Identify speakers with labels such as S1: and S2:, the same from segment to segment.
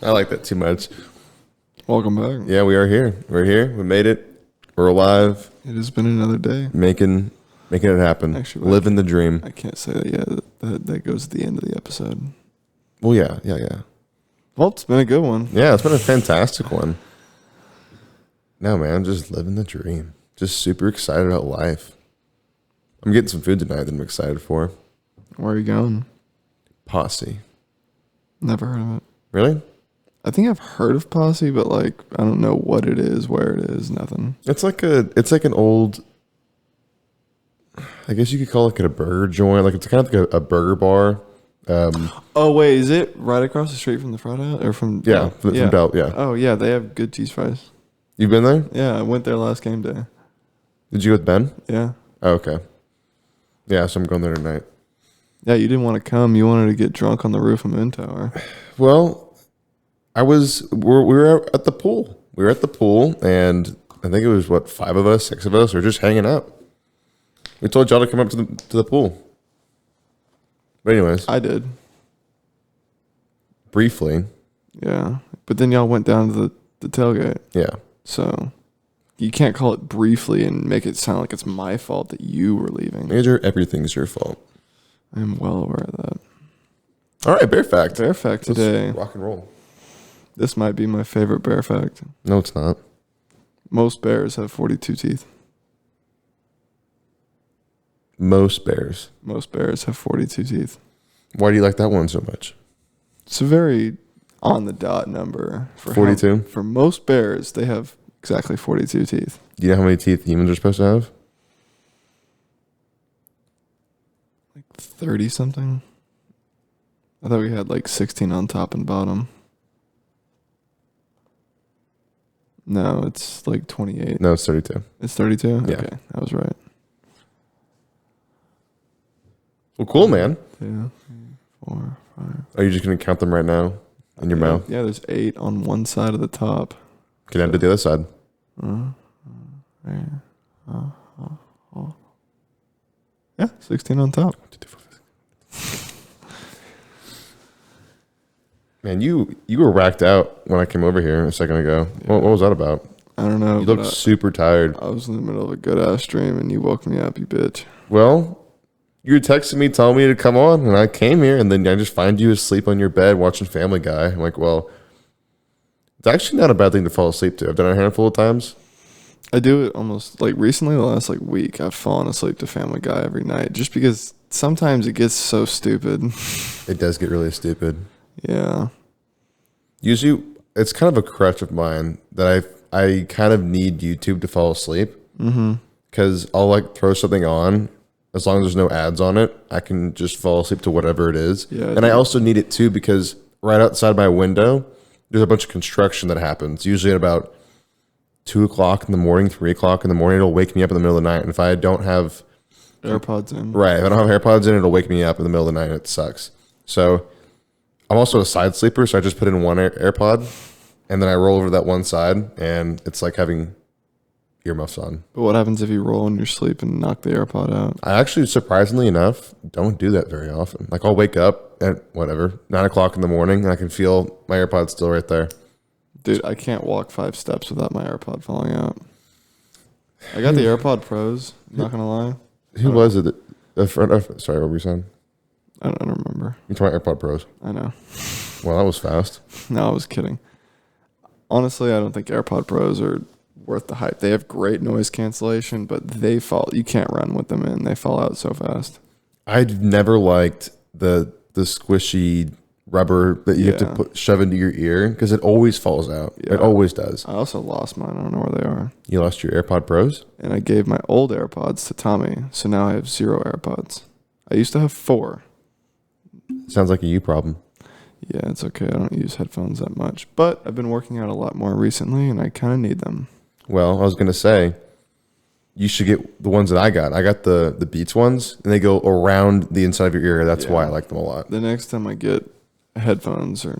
S1: I like that too much.
S2: Welcome back.
S1: Yeah, we are here. We're here. We made it. We're alive.
S2: It has been another day.
S1: Making it happen.
S2: Actually,
S1: living the dream.
S2: I can't say that yet. That goes at the end of the episode.
S1: Well, yeah.
S2: Well, it's been a good one.
S1: Yeah, it's been a fantastic one. No, man, just living the dream. Just super excited about life. I'm getting some food tonight that I'm excited for.
S2: Where are you going?
S1: Posse.
S2: Never heard of it.
S1: Really?
S2: I think I've heard of Posse, but like I don't know what it is, where it is, nothing.
S1: It's like an old, I guess you could call it a burger joint. Like it's kind of like a burger bar.
S2: Oh wait, is it right across the street from the Fried House or from?
S1: Yeah, from Belt. Yeah.
S2: Oh yeah, they have good cheese fries.
S1: You've been there?
S2: Yeah, I went there last game day.
S1: Did you go with Ben?
S2: Yeah.
S1: Oh, okay. Yeah, so I'm going there tonight.
S2: Yeah, you didn't want to come. You wanted to get drunk on the roof of Moon Tower.
S1: Well, we were at the pool. We were at the pool, and I think it was, 5 of us, 6 of us, were just hanging out. We told y'all to come up to the pool. But anyways.
S2: I did.
S1: Briefly.
S2: Yeah. But then y'all went down to the tailgate.
S1: Yeah.
S2: So you can't call it briefly and make it sound like it's my fault that you were leaving.
S1: Everything's your fault.
S2: I'm well aware of that.
S1: All right, bear fact.
S2: Bear fact today.
S1: Let's rock and roll.
S2: This might be my favorite bear fact.
S1: No, it's not.
S2: Most bears have 42 teeth.
S1: Most bears.
S2: Most bears have 42 teeth.
S1: Why do you like that one so much?
S2: It's a very on the dot number. For
S1: 42?
S2: For most bears, they have exactly 42 teeth.
S1: Do you know how many teeth humans are supposed to have?
S2: Like 30 something? I thought we had like 16 on top and bottom. No, it's like 28.
S1: No, it's 32.
S2: It's 32?
S1: Yeah.
S2: Okay, I was right.
S1: Well, cool, man.
S2: 2, 3, 4, 5.
S1: Are you just going to count them right now in your mouth?
S2: Yeah, there's 8 on one side of the top.
S1: Can I do the other side?
S2: Yeah, 16 on top.
S1: Man, you were whacked out when I came over here a second ago.
S2: Yeah.
S1: What was that about?
S2: I don't know.
S1: You looked super tired.
S2: I was in the middle of a good ass dream and you woke me up, you bitch.
S1: Well, you were texting me, telling me to come on, and I came here, and then I just find you asleep on your bed watching Family Guy. I'm like, well, it's actually not a bad thing to fall asleep to. I've done it a handful of times.
S2: I do it almost like recently, the last like week, I've fallen asleep to Family Guy every night just because sometimes it gets so stupid.
S1: It does get really stupid.
S2: Yeah.
S1: Usually, it's kind of a crutch of mine that I kind of need YouTube to fall asleep.
S2: Mm-hmm.
S1: Because I'll like throw something on. As long as there's no ads on it, I can just fall asleep to whatever it is.
S2: Yeah,
S1: and I also need it too because right outside my window, there's a bunch of construction that happens. Usually at about 2 o'clock in the morning, 3 o'clock in the morning, it'll wake me up in the middle of the night. And if I don't have
S2: AirPods in.
S1: Right. If I don't have AirPods in, it'll wake me up in the middle of the night and it sucks. So I'm also a side sleeper, so I just put in one AirPod and then I roll over to that one side and it's like having earmuffs on.
S2: But what happens if you roll in your sleep and knock the AirPod out?
S1: I actually, surprisingly enough, don't do that very often. Like I'll wake up at 9 o'clock in the morning and I can feel my AirPod's still right there.
S2: Dude, I can't walk 5 steps without my AirPod falling out. I got the AirPod Pros, not gonna lie.
S1: Who was it? Sorry, what were you saying?
S2: I don't remember.
S1: You're talking about AirPod Pros.
S2: I know.
S1: Well, that was fast.
S2: No, I was kidding. Honestly, I don't think AirPod Pros are worth the hype. They have great noise cancellation, but they fall. You can't run with them in. They fall out so fast.
S1: I've never liked the squishy rubber that you have to shove into your ear because it always falls out.
S2: Yeah.
S1: It always does.
S2: I also lost mine. I don't know where they are.
S1: You lost your AirPod Pros?
S2: And I gave my old AirPods to Tommy, so now I have 0 AirPods. I used to have 4.
S1: Sounds like a you problem.
S2: Yeah, it's okay. I don't use headphones that much, but I've been working out a lot more recently, and I kind of need them.
S1: Well, I was going to say, you should get the ones that I got. I got the Beats ones, and they go around the inside of your ear. That's why I like them a lot.
S2: The next time I get headphones or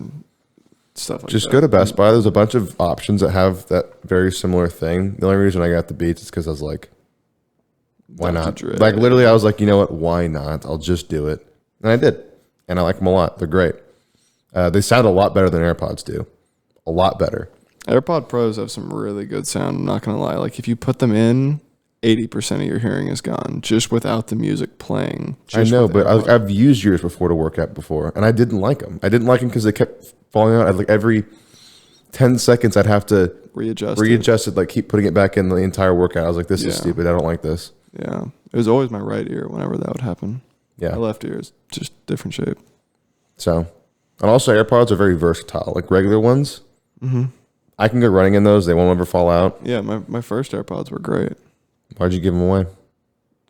S2: stuff like that.
S1: Just go to Best Buy. There's a bunch of options that have that very similar thing. The only reason I got the Beats is because I was like, why
S2: Dr.
S1: not?
S2: Dre.
S1: Like, literally, I was like, you know what? Why not? I'll just do it. And I did. And I like them a lot. They're great. They sound a lot better than AirPods do. a lot better.
S2: AirPod Pros have some really good sound. I'm not gonna lie. Like if you put them in, 80% of your hearing is gone just without the music playing.
S1: I know, but I've used yours before to work out before, and I didn't like them. I didn't like them because they kept falling out. Like every 10 seconds, I'd have to readjust it, like keep putting it back in the entire workout. I was like, this is stupid. I don't like this.
S2: Yeah, it was always my right ear whenever that would happen.
S1: Yeah,
S2: my left ear is just different shape.
S1: So, and also AirPods are very versatile. Like regular ones, I can go running in those. They won't ever fall out.
S2: Yeah, my first AirPods were great.
S1: Why'd you give them away?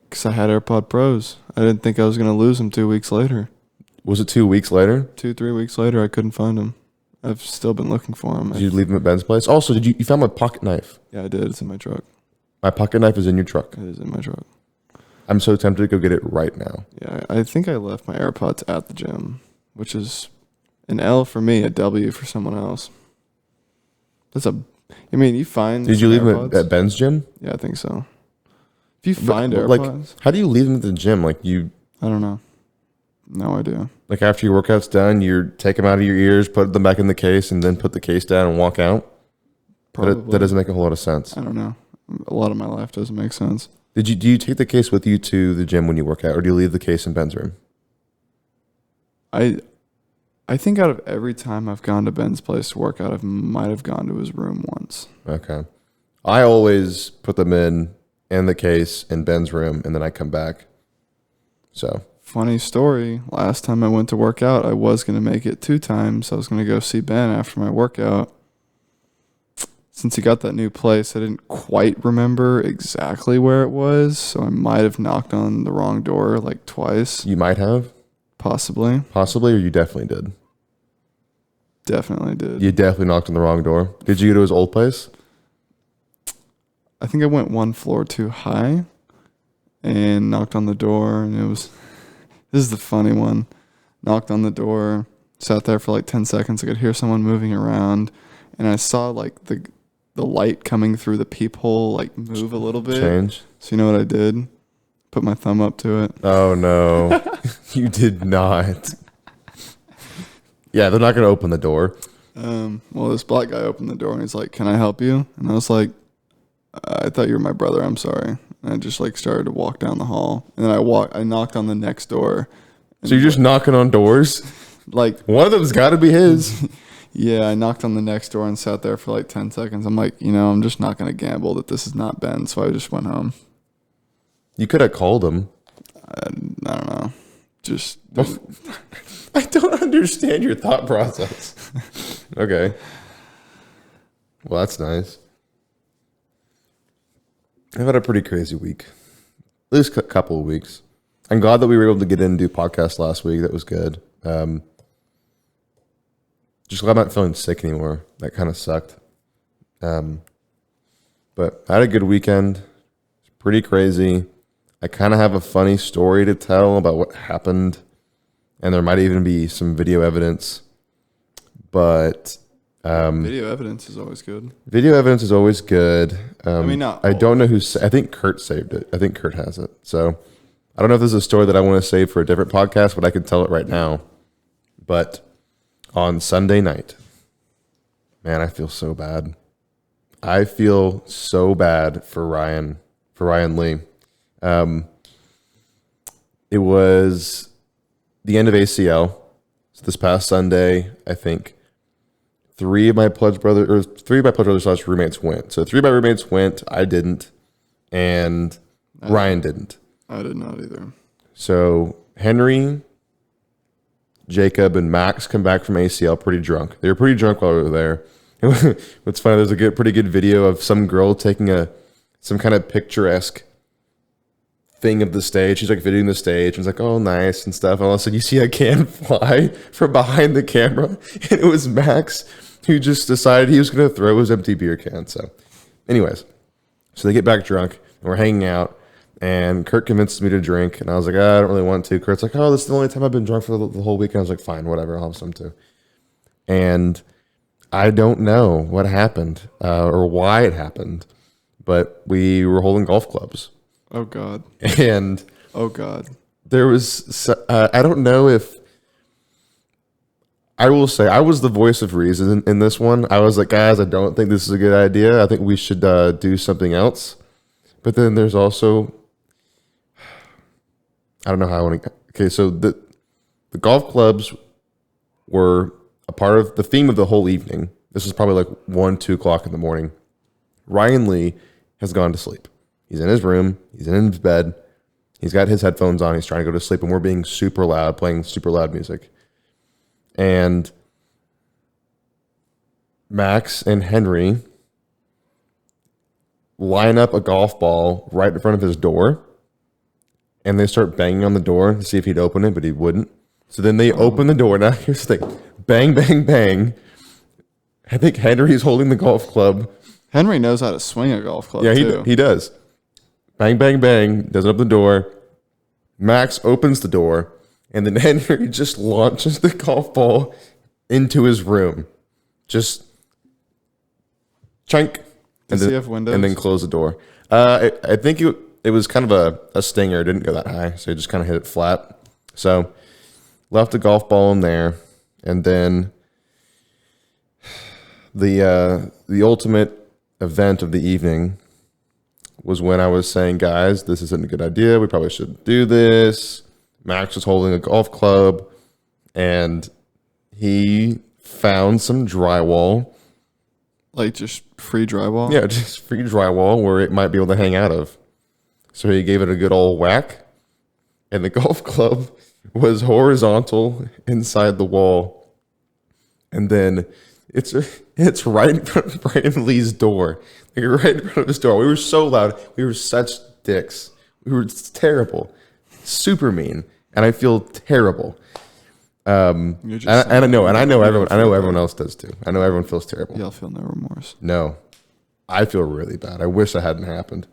S2: Because I had AirPod Pros. I didn't think I was going to lose them 2 weeks later.
S1: Was it 2 weeks later?
S2: 2-3 weeks later, I couldn't find them. I've still been looking for them.
S1: Did you leave them at Ben's place? Also, you found my pocket knife?
S2: Yeah, I did. It's in my truck.
S1: My pocket knife is in your truck.
S2: It is in my truck.
S1: I'm so tempted to go get it right now.
S2: Yeah, I think I left my AirPods at the gym, which is an L for me, a W for someone else. You find.
S1: Did you leave them at Ben's gym?
S2: Yeah, I think so. If you find AirPods,
S1: like, how do you leave them at the gym? Like I
S2: don't know. No idea.
S1: Like after your workout's done, you take them out of your ears, put them back in the case, and then put the case down and walk out.
S2: Probably.
S1: That doesn't make a whole lot of sense.
S2: I don't know. A lot of my life doesn't make sense.
S1: Do you take the case with you to the gym when you work out, or do you leave the case in Ben's room?
S2: I think out of every time I've gone to Ben's place to work out, I might have gone to his room once.
S1: Okay. I always put them in the case in Ben's room, and then I come back. So
S2: funny story. Last time I went to work out, I was going to make it 2 times. I was going to go see Ben after my workout. Since he got that new place, I didn't quite remember exactly where it was, so I might have knocked on the wrong door like twice.
S1: You might have?
S2: Possibly.
S1: Possibly, or you definitely did?
S2: Definitely did.
S1: You definitely knocked on the wrong door. Did you go to his old place?
S2: I think I went 1 floor too high and knocked on the door, and it was... This is the funny one. Knocked on the door, sat there for like 10 seconds. I could hear someone moving around, and I saw like the light coming through the peephole like move a little bit.
S1: Change. So
S2: you know what I did? Put my thumb up to it.
S1: Oh no. You did not. Yeah, they're not going to open the door.
S2: Well, this black guy opened the door and he's like, "Can I help you?" And I was like, "I thought you were my brother. I'm sorry." And I just like started to walk down the hall, and then I knocked on the next door.
S1: So you're just knocking on doors?
S2: Like
S1: one of them's got to be his.
S2: Yeah, I knocked on the next door and sat there for like 10 seconds. I'm like, I'm just not going to gamble that this is not Ben, so I just went home.
S1: You could have called him.
S2: I don't know. Just...
S1: I don't understand your thought process. Okay. Well, that's nice. I've had a pretty crazy week. At least a couple of weeks. I'm glad that we were able to get in and do podcasts last week. That was good. Just glad I'm not feeling sick anymore. That kind of sucked. But I had a good weekend. It's pretty crazy. I kind of have a funny story to tell about what happened. And there might even be some video evidence. But
S2: video evidence is always good.
S1: Video evidence is always good.
S2: I
S1: don't know I think Kurt saved it. I think Kurt has it. So I don't know if this is a story that I want to save for a different podcast, but I can tell it right now. But on Sunday night, man, I feel so bad. I feel so bad for Ryan Lee. It was the end of ACL. So this past Sunday, I think three of my pledge brothers / roommates went. So 3 of my roommates went. I didn't, and Ryan didn't.
S2: I did not either.
S1: So Henry, Jacob, and Max come back from ACL pretty drunk. They were pretty drunk while we were there. What's funny, there's a pretty good video of some girl taking some kind of picturesque thing of the stage. She's like videoing the stage and it's like, oh, nice and stuff. And all of a sudden you see a can fly from behind the camera. And it was Max who just decided he was going to throw his empty beer can. So anyways, so they get back drunk and we're hanging out. And Kurt convinced me to drink. And I was like, I don't really want to. Kurt's like, oh, this is the only time I've been drunk for the whole weekend. I was like, fine, whatever. I'll have some too. And I don't know what happened or why it happened. But we were holding golf clubs.
S2: Oh, God.
S1: And
S2: oh, God.
S1: There was, I don't know if, I will say I was the voice of reason in this one. I was like, guys, I don't think this is a good idea. I think we should do something else. But then there's also, I don't know how I want to. Okay, so the golf clubs were a part of the theme of the whole evening. This is probably like 1, 2 o'clock in the morning. Ryan Lee has gone to sleep. He's in his room. He's in his bed. He's got his headphones on. He's trying to go to sleep, and we're being super loud, playing super loud music. And Max and Henry line up a golf ball right in front of his door, and they start banging on the door to see if he'd open it, but he wouldn't. So then they open the door. Now here's the thing. Bang, bang, bang. I think Henry's holding the golf club.
S2: Henry knows how to swing a golf club,
S1: Yeah,
S2: too.
S1: he does. Bang, bang, bang. Doesn't open the door. Max opens the door, and then Henry just launches the golf ball into his room. Just chunk.
S2: Does he have windows?
S1: And then close the door. I think it was kind of a stinger. It didn't go that high, so he just kind of hit it flat. So left the golf ball in there, and then the ultimate event of the evening was when I was saying, guys, this isn't a good idea. We probably shouldn't do this. Max was holding a golf club, and he found some drywall.
S2: Like just free drywall?
S1: Yeah, just free drywall where it might be able to hang out of. So he gave it a good old whack, and the golf club was horizontal inside the wall. And then it's right in front of Brandon Lee's door. Like right in front of his door. We were so loud. We were such dicks. We were terrible. Super mean. And I feel terrible. And I know everyone else does too. I know everyone feels terrible.
S2: Y'all feel no remorse.
S1: No. I feel really bad. I wish that hadn't happened.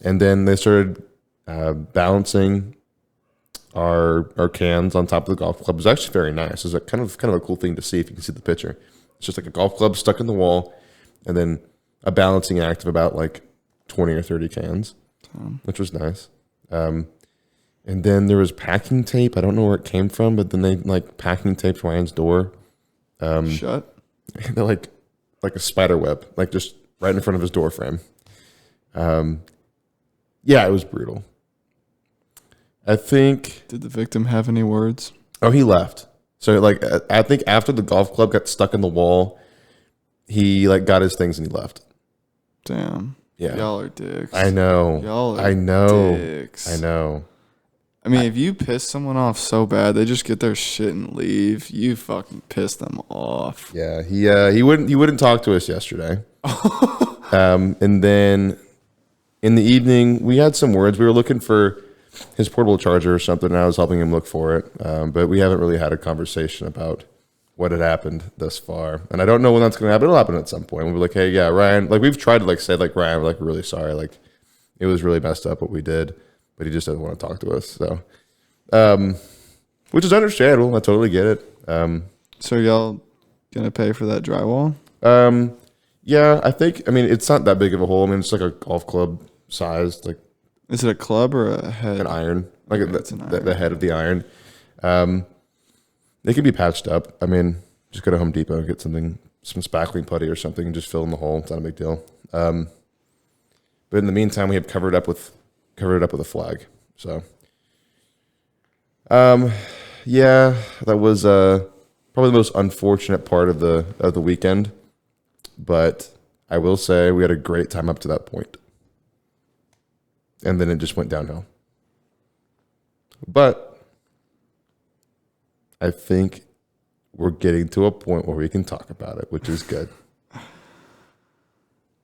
S1: And then they started balancing our cans on top of the golf club. It was actually very nice. It was kind of a cool thing to see if you can see the picture. It's just like a golf club stuck in the wall, and then a balancing act of about like 20 or 30 cans, which was nice. And then there was packing tape. I don't know where it came from, but then they like packing taped Ryan's door.
S2: Shut.
S1: They're like a spider web, like just right in front of his door frame. Yeah, it was brutal. I think.
S2: Did the victim have any words?
S1: Oh, he left. So like, I think after the golf club got stuck in the wall, he like got his things and he left.
S2: Damn.
S1: Yeah.
S2: Y'all are dicks.
S1: I know.
S2: Y'all are
S1: I know.
S2: dicks.
S1: I know.
S2: I mean, if you piss someone off so bad, they just get their shit and leave. You fucking piss them off.
S1: Yeah, he wouldn't talk to us yesterday. And then in the evening, we had some words. We were looking for his portable charger or something, and I was helping him look for it. But we haven't really had a conversation about what had happened thus far. And I don't know when that's going to happen. It'll happen at some point. We'll be like, hey, yeah, Ryan. Like, we've tried to like say, like, Ryan, we're like really sorry. Like, it was really messed up what we did. But he just doesn't want to talk to us. So, which is understandable. I totally get it.
S2: So y'all gonna pay for that drywall?
S1: Yeah, I mean, it's not that big of a hole. I mean, it's like a golf club sized, like
S2: Is it a club or a head?
S1: an iron, like
S2: Okay, it's an iron.
S1: the head of the iron. They can be patched up. I mean, just go to Home Depot and get some spackling putty or something and just fill in the hole. It's not a big deal. But in the meantime, we have covered it up with a flag. So, yeah, that was probably the most unfortunate part of the weekend. But I will say we had a great time up to that point, and then it just went downhill. But I think we're getting to a point where we can talk about it, which is good.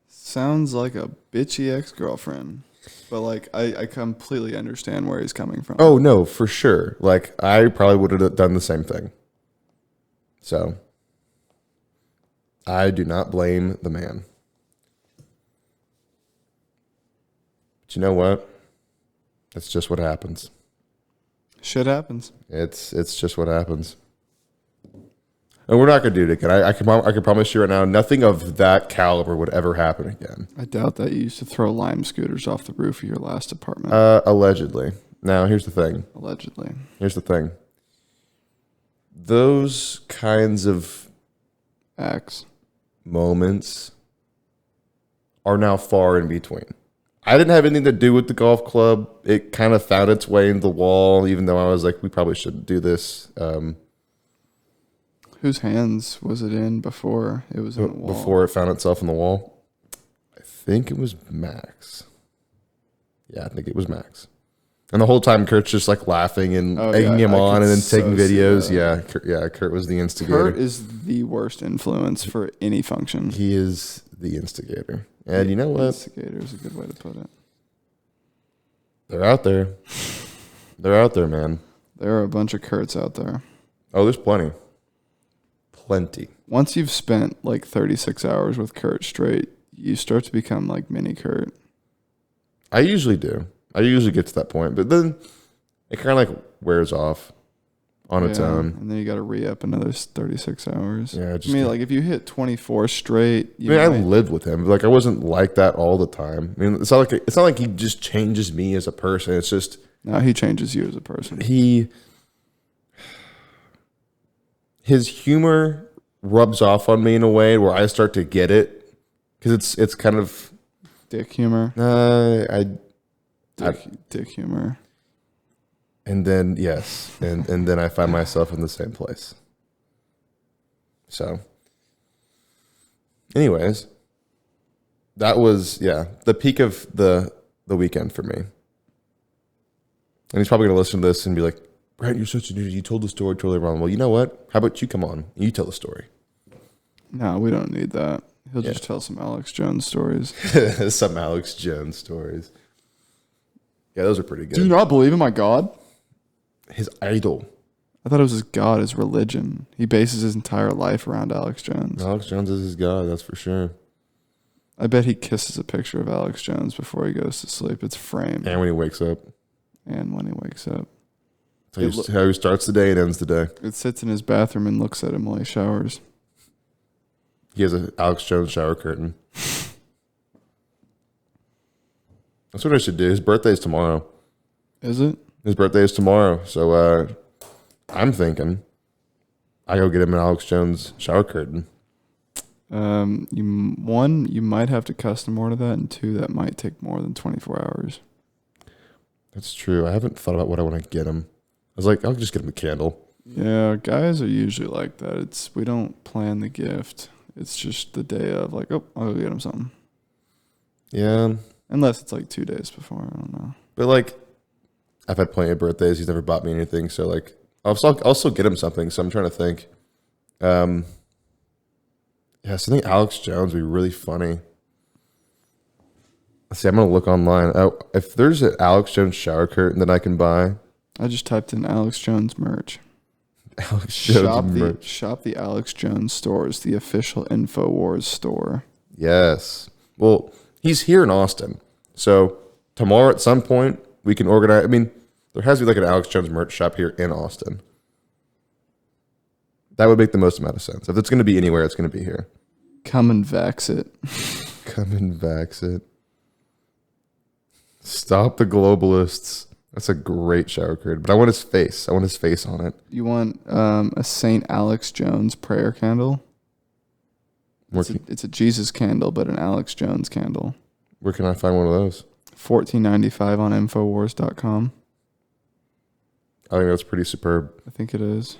S2: Sounds like a bitchy ex-girlfriend. But, like, I completely understand where he's coming from.
S1: Oh, no, for sure. Like, I probably would have done the same thing. So, I do not blame the man. But you know what? It's just what happens.
S2: Shit happens.
S1: It's just what happens. And we're not going to do it again. I can promise you right now, nothing of that caliber would ever happen again.
S2: I doubt that you used to throw lime scooters off the roof of your last apartment.
S1: Allegedly. Now, here's the thing.
S2: Allegedly.
S1: Here's the thing. those kinds of
S2: Acts.
S1: moments are now far in between. I didn't have anything to do with the golf club. It kind of found its way into the wall, even though I was like, we probably shouldn't do this.
S2: Whose hands was it in before it was in the wall?
S1: Before it found itself in the wall. I think it was Max. Yeah, I think it was Max. And the whole time, Kurt's just like laughing and egging him on and then taking videos. Yeah, Kurt was the instigator.
S2: Kurt is the worst influence for any function.
S1: He is the instigator. And you know what?
S2: Instigator is a good way to put it.
S1: They're out there. They're out there, man.
S2: There are a bunch of Kurts out there.
S1: Oh, there's plenty. Plenty.
S2: Once you've spent like 36 hours with Kurt straight, you start to become like mini Kurt.
S1: I usually do. I usually get to that point, but then it kind of like wears off on its own.
S2: And then you got to re-up another 36 hours.
S1: Yeah,
S2: I mean, like if you hit 24 straight,
S1: I lived with him. Like I wasn't like that all the time. I mean, it's not like he just changes me as a person. It's just
S2: no, he changes you as a person.
S1: His humor rubs off on me in a way where I start to get it because it's kind of
S2: dick humor. Dick humor.
S1: And then yes, and then I find myself in the same place. So, anyways, that was the peak of the weekend for me. And he's probably gonna listen to this and be like, "Brent, you're such an idiot. You told the story totally wrong." Well, you know what? How about you come on? You tell the story.
S2: No, we don't need that. He'll just tell some Alex Jones stories.
S1: Some Alex Jones stories. Yeah, those are pretty good.
S2: Do you not believe in my God?
S1: His idol.
S2: I thought it was his God, his religion. He bases his entire life around Alex Jones.
S1: Alex Jones is his God, that's for sure.
S2: I bet he kisses a picture of Alex Jones before he goes to sleep. It's framed.
S1: And when he wakes up.
S2: And when he wakes up.
S1: That's how he starts the day and ends the day.
S2: It sits in his bathroom and looks at him while he showers.
S1: He has an Alex Jones shower curtain. That's what I should do. His birthday is tomorrow.
S2: Is it?
S1: His birthday is tomorrow. So I'm thinking I go get him an Alex Jones shower curtain.
S2: You might have to custom order that, and two, that might take more than 24 hours.
S1: That's true. I haven't thought about what I want to get him. I was like, I'll just get him a candle.
S2: Yeah, guys are usually like that. We don't plan the gift. It's just the day of, like, oh, I'll go get him something.
S1: Yeah.
S2: Unless it's like 2 days before. I don't know.
S1: But like, I've had plenty of birthdays. He's never bought me anything. So like, I'll still get him something. So I'm trying to think. So I think Alex Jones would be really funny. Let's see, I'm going to look online. If there's an Alex Jones shower curtain that I can buy.
S2: I just typed in Alex Jones merch.
S1: Alex Jones merch.
S2: Shop the Alex Jones stores, the official InfoWars store.
S1: Yes. Well, he's here in Austin. So tomorrow at some point, we can organize. I mean, there has to be like an Alex Jones merch shop here in Austin. That would make the most amount of sense. If it's going to be anywhere, it's going to be here.
S2: Come and vax it.
S1: Come and vax it. Stop the globalists. That's a great shower curtain. But I want his face. I want his face on it.
S2: You want a St. Alex Jones prayer candle? It's a Jesus candle, but an Alex Jones candle.
S1: Where can I find one of those?
S2: $14.95 on Infowars.com.
S1: I think that's pretty superb.
S2: I think it is.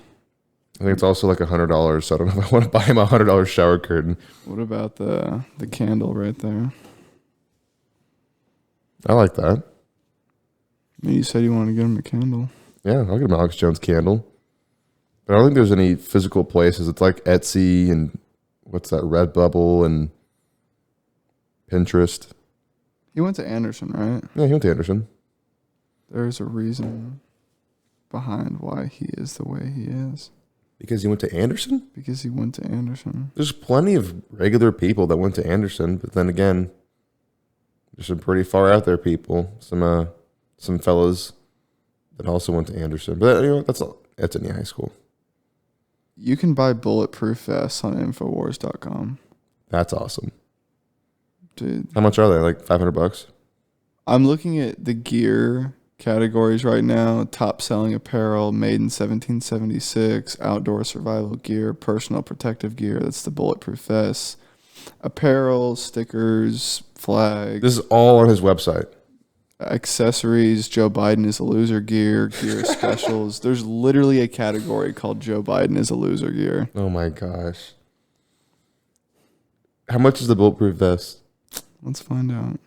S1: I think it's also like $100, so I don't know if I want to buy him a $100 shower curtain.
S2: What about the candle right there?
S1: I like that.
S2: I mean, you said you wanted to get him a candle.
S1: Yeah, I'll get him an Alex Jones candle. But I don't think there's any physical places. It's like Etsy and what's that, Redbubble and Pinterest.
S2: He went to Anderson, right?
S1: Yeah, he went to Anderson.
S2: There's a reason behind why he is the way he is.
S1: Because he went to Anderson?
S2: Because he went to Anderson.
S1: There's plenty of regular people that went to Anderson, but then again, there's some pretty far out there people. Some fellas that also went to Anderson. But that's any high school.
S2: You can buy bulletproof vests on Infowars.com.
S1: That's awesome.
S2: Dude.
S1: How much are they? Like $500?
S2: I'm looking at the gear categories right now. Top selling apparel, made in 1776, outdoor survival gear, personal protective gear. That's the bulletproof vest. Apparel, stickers, flags,
S1: This is all on his website.
S2: accessories. Joe Biden is a loser gear, gear specials. There's literally a category called Joe Biden is a loser gear.
S1: Oh my gosh. How much is the bulletproof vest?
S2: Let's find out.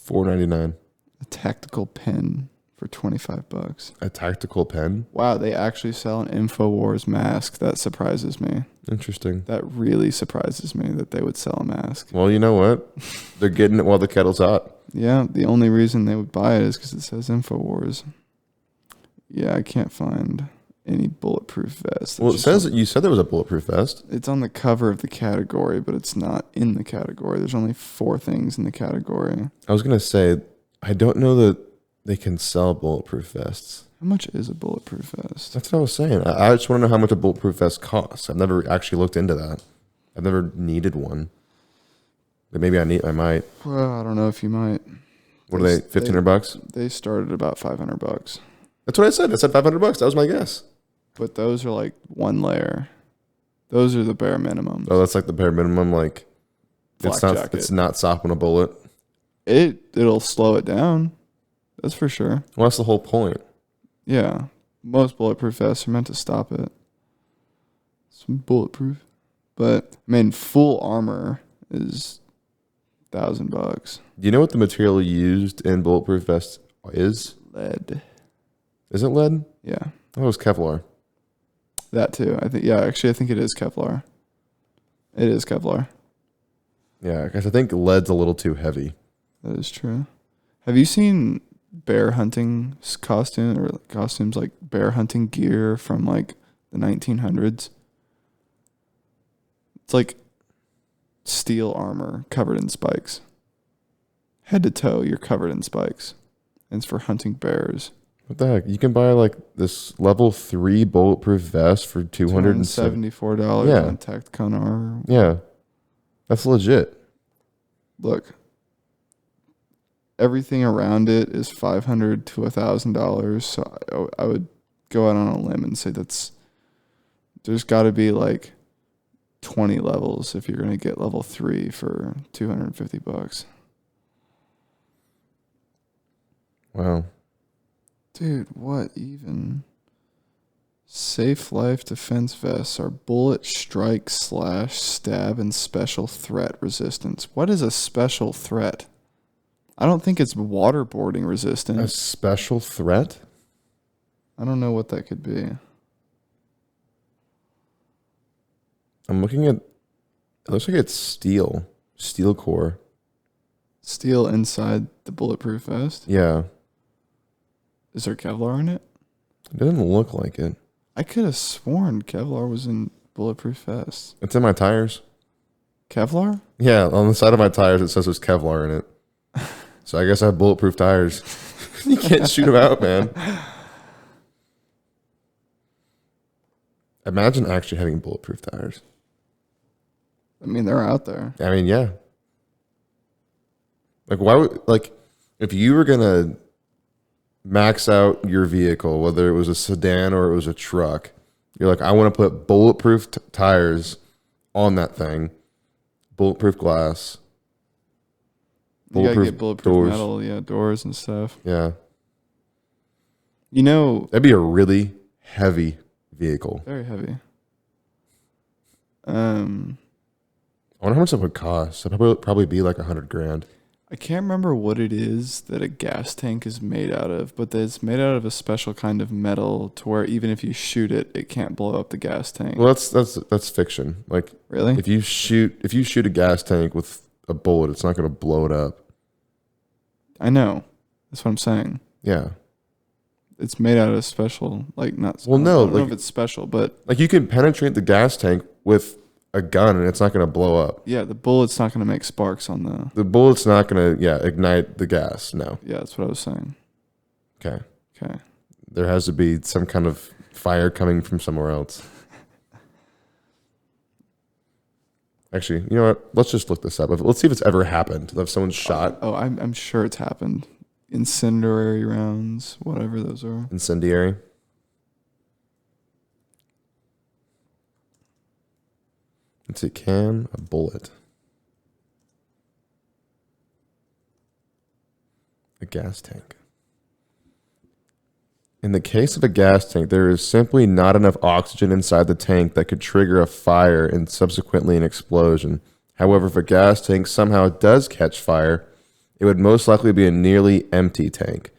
S1: $4.99.
S2: A tactical pen for $25.
S1: A tactical pen.
S2: Wow, they actually sell an InfoWars mask. That surprises me.
S1: Interesting.
S2: That really surprises me that they would sell a mask.
S1: Well, you know what? They're getting it while the kettle's hot.
S2: Yeah, the only reason they would buy it is because it says InfoWars. Yeah, I can't find any bulletproof vest.
S1: Well, it says that you said there was a bulletproof vest.
S2: It's on the cover of the category, but it's not in the category. There's only 4 things in the category.
S1: I was gonna say, I don't know that they can sell bulletproof vests.
S2: How much is a bulletproof vest?
S1: That's what I was saying. I just want to know how much a bulletproof vest costs. I've never actually looked into that. I've never needed one. But maybe I might.
S2: Well, I don't know if you might.
S1: What are they? $1,500?
S2: They started about $500.
S1: That's what I said. I said $500. That was my guess.
S2: But those are like one layer. Those are the bare minimum.
S1: Oh, that's like the bare minimum. Like
S2: Flak jacket.
S1: It's not stopping a bullet.
S2: It'll slow it down. That's for sure.
S1: Well, that's the whole point.
S2: Yeah. Most bulletproof vests are meant to stop it. Some bulletproof. But I mean, full armor is $1,000.
S1: Do you know what the material used in bulletproof vests is?
S2: Lead.
S1: Is it lead?
S2: Yeah.
S1: Oh, it was Kevlar.
S2: That too. I think it is Kevlar. It is Kevlar.
S1: Yeah, because I think lead's a little too heavy.
S2: That is true. Have you seen bear hunting costumes like bear hunting gear from like the 1900s? It's like steel armor covered in spikes. Head to toe, you're covered in spikes. And it's for hunting bears.
S1: What the heck? You can buy like this level 3 bulletproof vest for
S2: $274
S1: Yeah.
S2: on Tacticon R.
S1: Yeah, that's legit.
S2: Look, everything around it is $500 to $1,000. So I would go out on a limb and say there's got to be like 20 levels if you're going to get level 3 for $250.
S1: Wow.
S2: Dude, what even? Safe Life defense vests are bullet strike, slash, stab, and special threat resistance. What is a special threat? I don't think it's waterboarding resistant.
S1: A special threat?
S2: I don't know what that could be.
S1: I'm looking at. It looks like it's steel core.
S2: Steel inside the bulletproof vest?
S1: Yeah,
S2: Is there Kevlar in it?
S1: it doesn't look like it.
S2: I could have sworn Kevlar was in bulletproof vests.
S1: It's in my tires.
S2: Kevlar?
S1: Yeah, on the side of my tires it says there's Kevlar in it. So I guess I have bulletproof tires. You can't shoot them out, man. Imagine actually having bulletproof tires.
S2: I mean, they're out there.
S1: I mean, yeah. Like, why would, like, if you were going to max out your vehicle, whether it was a sedan or it was a truck, you're like, I want to put bulletproof tires on that thing, bulletproof glass,
S2: You gotta get bulletproof
S1: doors.
S2: metal, yeah, doors and stuff.
S1: Yeah.
S2: You know,
S1: That'd be a really heavy vehicle.
S2: very heavy.
S1: I wonder how much that would cost. It'd probably be like $100,000.
S2: I can't remember what it is that a gas tank is made out of, but it's made out of a special kind of metal to where even if you shoot it, it can't blow up the gas tank.
S1: Well, that's fiction. Like,
S2: Really?
S1: if you shoot a gas tank with a bullet, it's not going to blow it up.
S2: I know. That's what I'm saying.
S1: Yeah.
S2: It's made out of special, like not.
S1: Well, no,
S2: I don't know
S1: like-
S2: if it's special, but
S1: Like, you can penetrate the gas tank with a gun and it's not going to blow up.
S2: yeah, the bullet's not going to make sparks on the.
S1: The bullet's not going to, ignite the gas. No.
S2: Yeah, that's what I was saying.
S1: Okay.
S2: Okay.
S1: There has to be some kind of fire coming from somewhere else. Actually, you know what? Let's just look this up. Let's see if it's ever happened. If someone's shot.
S2: Oh, I'm sure it's happened. incendiary rounds, whatever those are.
S1: Incendiary. It's a can, a bullet. A gas tank. In the case of a gas tank, there is simply not enough oxygen inside the tank that could trigger a fire and subsequently an explosion. However, if a gas tank somehow does catch fire, it would most likely be a nearly empty tank.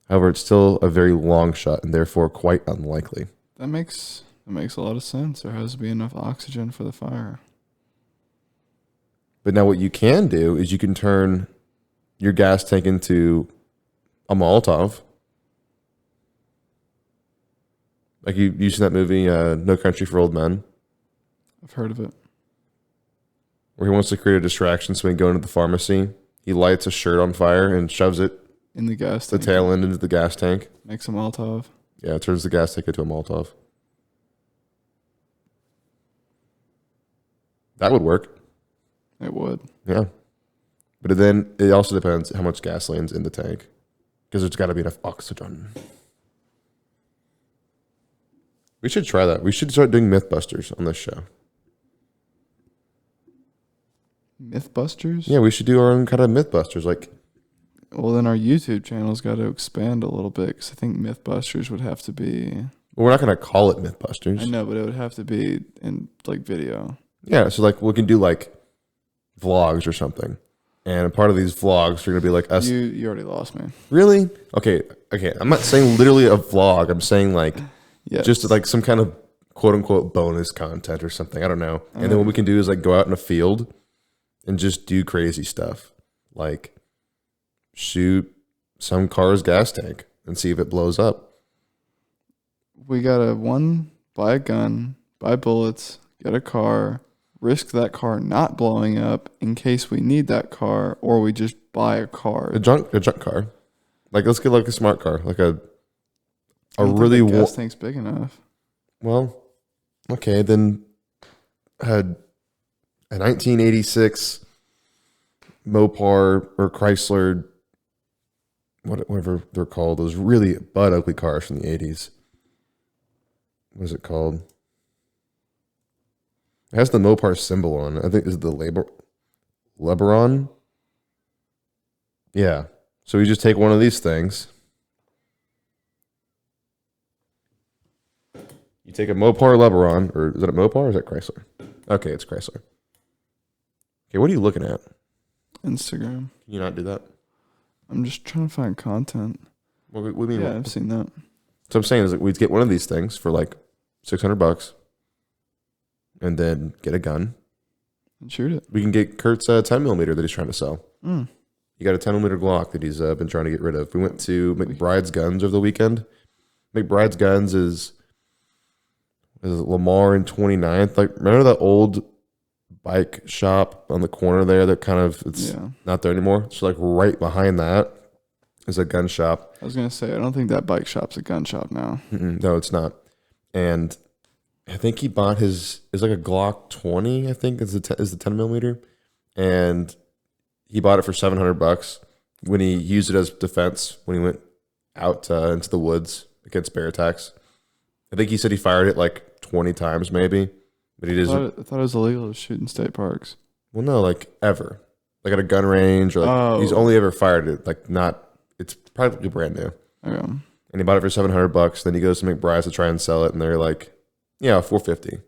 S1: However, it's still a very long shot and therefore quite unlikely.
S2: That makes a lot of sense. There has to be enough oxygen for the fire.
S1: But now what you can do is you can turn your gas tank into a Molotov. Like you seen that movie, No Country for Old Men?
S2: I've heard of it.
S1: Where he wants to create a distraction so he can go into the pharmacy. He lights a shirt on fire and shoves it,
S2: In the gas
S1: the
S2: tank.
S1: tail end into the gas tank.
S2: Makes a Molotov.
S1: Yeah, it turns the gas tank into a Molotov. That would work.
S2: It would.
S1: Yeah. But then it also depends how much gasoline's in the tank. Because there's got to be enough oxygen. We should try that. We should start doing Mythbusters on this show.
S2: Mythbusters?
S1: Yeah, we should do our own kind of Mythbusters. Like,
S2: Well, then our YouTube channel's got to expand a little bit because I think Mythbusters would have to be.
S1: well, we're not going to call it Mythbusters.
S2: I know, but it would have to be in like video.
S1: Yeah, so like we can do like vlogs or something. And a part of these vlogs are going to be like us.
S2: You already lost me.
S1: Really? Okay. I'm not saying literally a vlog. I'm saying like
S2: Yeah.
S1: just like some kind of quote unquote bonus content or something. I don't know. And then what we can do is like go out in a field and just do crazy stuff. Like shoot some car's gas tank and see if it blows up.
S2: We gotta buy a gun, buy bullets, get a car, risk that car not blowing up in case we need that car, or we just buy a car.
S1: A junk car. Like let's get like a smart car, like a
S2: I don't think
S1: really
S2: that gas tank's big enough.
S1: well, okay, then had a 1986 Mopar or Chrysler, whatever they're called, those really butt ugly cars from the 80s. What is it called? It has the Mopar symbol on it. I think is the Lebaron. Yeah. So we just take one of these things. You take a Mopar Lebaron, or is it a Mopar or is that Chrysler? Okay, it's Chrysler. Okay, what are you looking at?
S2: Instagram.
S1: Can you not do that?
S2: I'm just trying to find content.
S1: What do you mean?
S2: Yeah, I've seen that.
S1: So I'm saying is that we'd get one of these things for like $600 and then get a gun.
S2: And shoot it.
S1: We can get Kurt's 10 millimeter that he's trying to sell.
S2: Mm.
S1: He got a 10 millimeter Glock that he's been trying to get rid of. We went to McBride's Guns over the weekend. McBride's Guns is Lamar and 29th. Like, remember that old bike shop on the corner there that kind of, it's not there anymore? So, like, right behind that is a gun shop.
S2: I was going to say, I don't think that bike shop's a gun shop now.
S1: No, it's not. And I think he bought it's like a Glock 20, I think is the 10 millimeter. And he bought it for $700 when he used it as defense when he went out into the woods against bear attacks. I think he said he fired it like 20 times maybe, but he doesn't.
S2: I thought it was illegal to shoot in state parks.
S1: Well, no, like ever, like at a gun range, or like he's only ever fired it. Like not, it's practically brand new.
S2: Okay.
S1: And he bought it for $700. Then he goes to McBride's to try and sell it, and they're like, "Yeah, $450."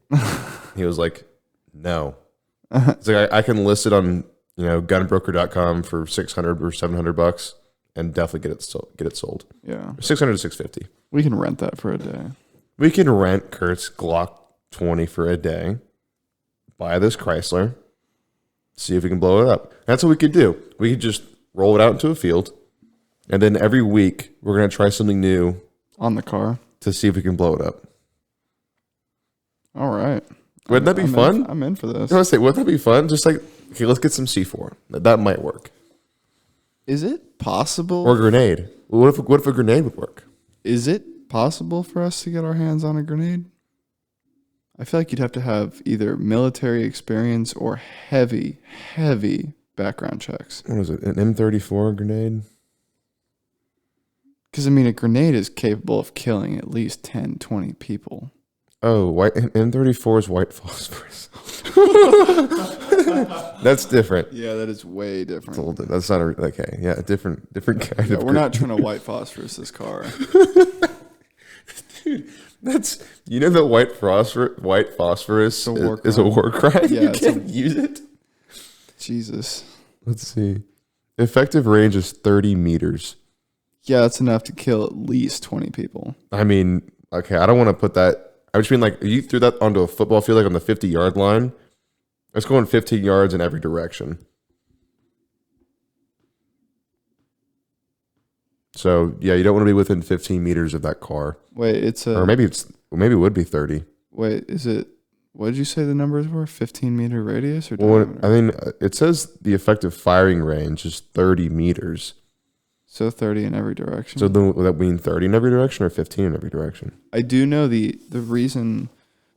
S1: He was like, "No." It's like I can list it on gunbroker.com for $600 or $700 and definitely get it sold.
S2: Yeah.
S1: $600 to $650.
S2: We can rent that for a day.
S1: We can rent Kurt's Glock 20 for a day, buy this Chrysler, see if we can blow it up. That's what we could do. We could just roll it out into a field, and then every week we're going to try something new
S2: on the car
S1: to see if we can blow it up.
S2: All right.
S1: Wouldn't that be fun?
S2: I'm in for this.
S1: I want to say, wouldn't that be fun? Just like, okay, let's get some C4. That might work.
S2: Is it possible?
S1: Or a grenade. What if a grenade would work?
S2: Is it possible for us to get our hands on a grenade? I feel like you'd have to have either military experience or heavy background checks.
S1: What is it? An M34 grenade?
S2: Because, I mean, a grenade is capable of killing at least 10, 20 people.
S1: Oh, white M34 is white phosphorus. That's different.
S2: Yeah, that is way different.
S1: That's not okay. Yeah, different kind
S2: Yeah,
S1: of.
S2: we're not trying to white phosphorus this car.
S1: Dude, that's that white phosphorus is a war crime.
S2: Yeah,
S1: you can't use it.
S2: Jesus.
S1: Let's see. Effective range is 30 meters.
S2: Yeah, that's enough to kill at least 20 people.
S1: I mean, okay, I don't want to put that. I just mean, like, if you threw that onto a football field, like on the 50-yard line, it's going 15 yards in every direction. So, yeah, you don't want to be within 15 meters of that car.
S2: Wait,
S1: or maybe it would be 30.
S2: Wait, is it, what did you say the numbers were? 15-meter radius or
S1: diameter? I mean, it says the effective firing range is 30 meters.
S2: So 30 in every direction.
S1: So would that mean 30 in every direction or 15 in every direction?
S2: I do know the reason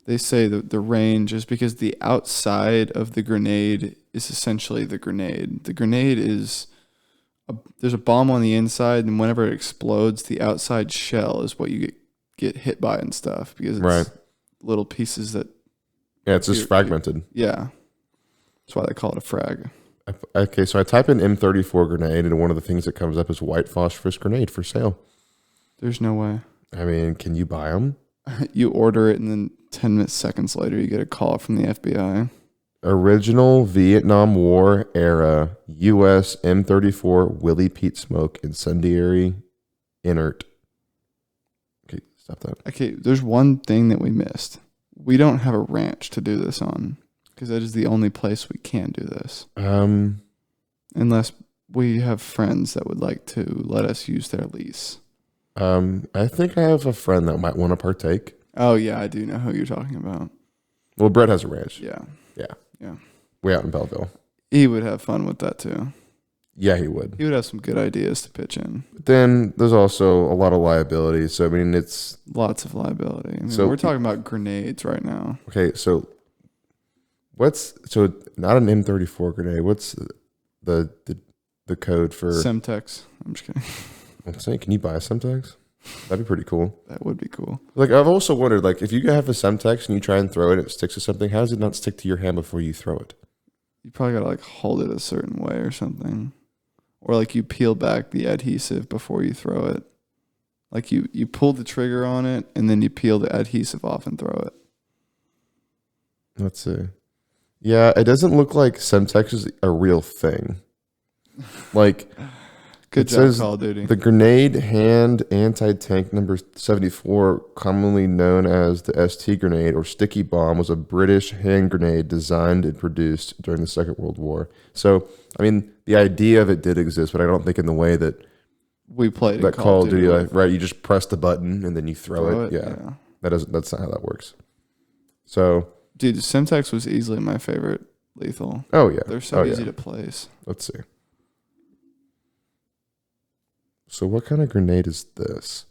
S2: they say the range is because the outside of the grenade is essentially the grenade. The grenade is, there's a bomb on the inside, and whenever it explodes, the outside shell is what you get hit by and stuff, because it's little pieces that...
S1: Yeah, it's just fragmented.
S2: Yeah. That's why they call it a frag.
S1: Okay, so I type in M34 grenade, and one of the things that comes up is white phosphorus grenade for sale.
S2: There's no way.
S1: I mean, can you buy them?
S2: You order it, and then 10 seconds later, you get a call from the FBI.
S1: Original Vietnam War era U.S. M34 Willie Pete Smoke incendiary inert. Okay, stop that.
S2: Okay, there's one thing that we missed. We don't have a ranch to do this on, because that is the only place we can do this. Unless we have friends that would like to let us use their lease.
S1: I think I have a friend that might want to partake.
S2: Oh, yeah, I do know who you're talking about.
S1: Well, Brett has a ranch.
S2: Yeah.
S1: Way out in Belleville.
S2: He would have fun with that, too.
S1: Yeah, he would.
S2: He would have some good ideas to pitch in.
S1: But then there's also a lot of liability. So, I mean, it's...
S2: Lots of liability. I mean,
S1: so
S2: we're talking about grenades right now.
S1: Okay, so... So not an M34 grenade. What's the code for...
S2: Semtex. I'm just kidding.
S1: I'm saying, can you buy a Semtex? That'd be pretty cool.
S2: That would be cool.
S1: Like, I've also wondered, like, if you have a Semtex and you try and throw it and it sticks to something, how does it not stick to your hand before you throw it?
S2: You probably gotta, like, hold it a certain way or something. Or, like, you peel back the adhesive before you throw it. Like, you pull the trigger on it, and then you peel the adhesive off and throw it.
S1: Let's see. Yeah, it doesn't look like Semtex is a real thing. Like...
S2: Good job, Call of Duty.
S1: The grenade hand anti-tank number 74, commonly known as the ST grenade or sticky bomb, was a British hand grenade designed and produced during the Second World War. So, I mean, the idea of it did exist, but I don't think in the way that
S2: we played
S1: that Call of Duty, like, right? You just press the button and then you throw it. Yeah. That's not how that works. So,
S2: dude, Semtex was easily my favorite lethal.
S1: Oh yeah,
S2: they're so easy to place.
S1: Let's see. So what kind of grenade is this?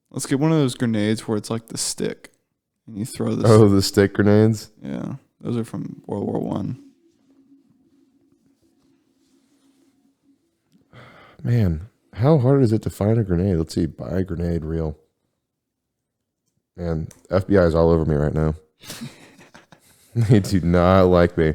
S2: Let's get one of those grenades where it's like the stick, and you throw this.
S1: Oh, the stick grenades?
S2: Yeah, those are from World War I.
S1: Man, how hard is it to find a grenade? Let's see, buy a grenade, real. Man, FBI is all over me right now. They do not like me.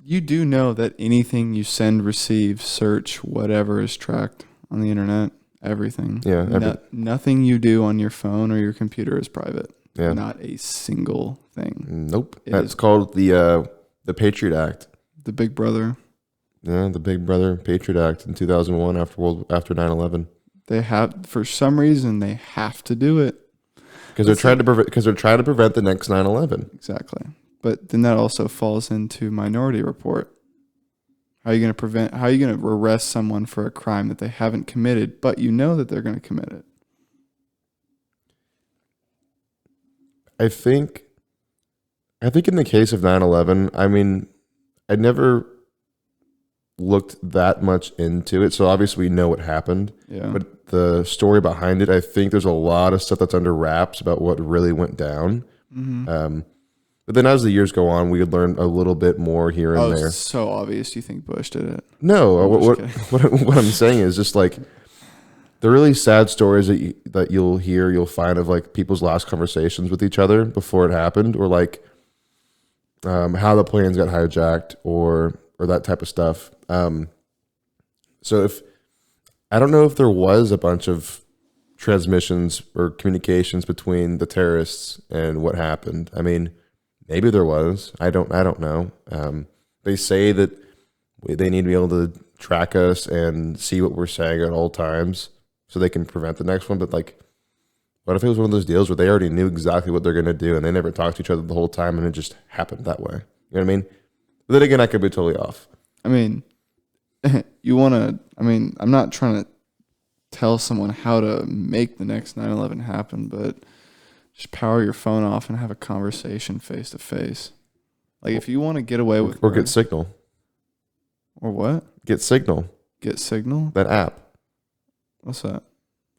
S2: You do know that anything you send, receive, search, whatever is tracked on the internet. Everything.
S1: Yeah.
S2: Nothing you do on your phone or your computer is private.
S1: Yeah.
S2: Not a single thing.
S1: Nope. That's called the Patriot Act.
S2: The Big Brother.
S1: Yeah, the Big Brother Patriot Act in 2001 after 9/11.
S2: They have, for some reason, they have to do it
S1: because they're trying to prevent the next 9/11.
S2: Exactly. But then that also falls into Minority Report. How are you going to arrest someone for a crime that they haven't committed, but you know that they're going to commit it?
S1: I think in the case of 9/11, I mean, I never looked that much into it. So obviously we know what happened.
S2: Yeah.
S1: But the story behind it, I think there's a lot of stuff that's under wraps about what really went down.
S2: Mm-hmm.
S1: But then as the years go on, we would learn a little bit more here and
S2: Oh,
S1: there.
S2: it's so obvious you think Bush did it.
S1: No,
S2: I'm
S1: what,
S2: just
S1: what I'm saying is just like the really sad stories that you'll find of like people's last conversations with each other before it happened, or like how the planes got hijacked, or that type of stuff. So if I don't know if there was a bunch of transmissions or communications between the terrorists and what happened. I mean, maybe there was. I don't know. They say that they need to be able to track us and see what we're saying at all times so they can prevent the next one. But like, what if it was one of those deals where they already knew exactly what they're going to do and they never talked to each other the whole time and it just happened that way? You know what I mean? But then again, I could be totally off.
S2: I mean, I'm not trying to tell someone how to make the next 9/11 happen, but just power your phone off and have a conversation face to face. Like if you want to get away with
S1: Or get Signal.
S2: or what?
S1: Get Signal.
S2: Get Signal?
S1: That app.
S2: What's that?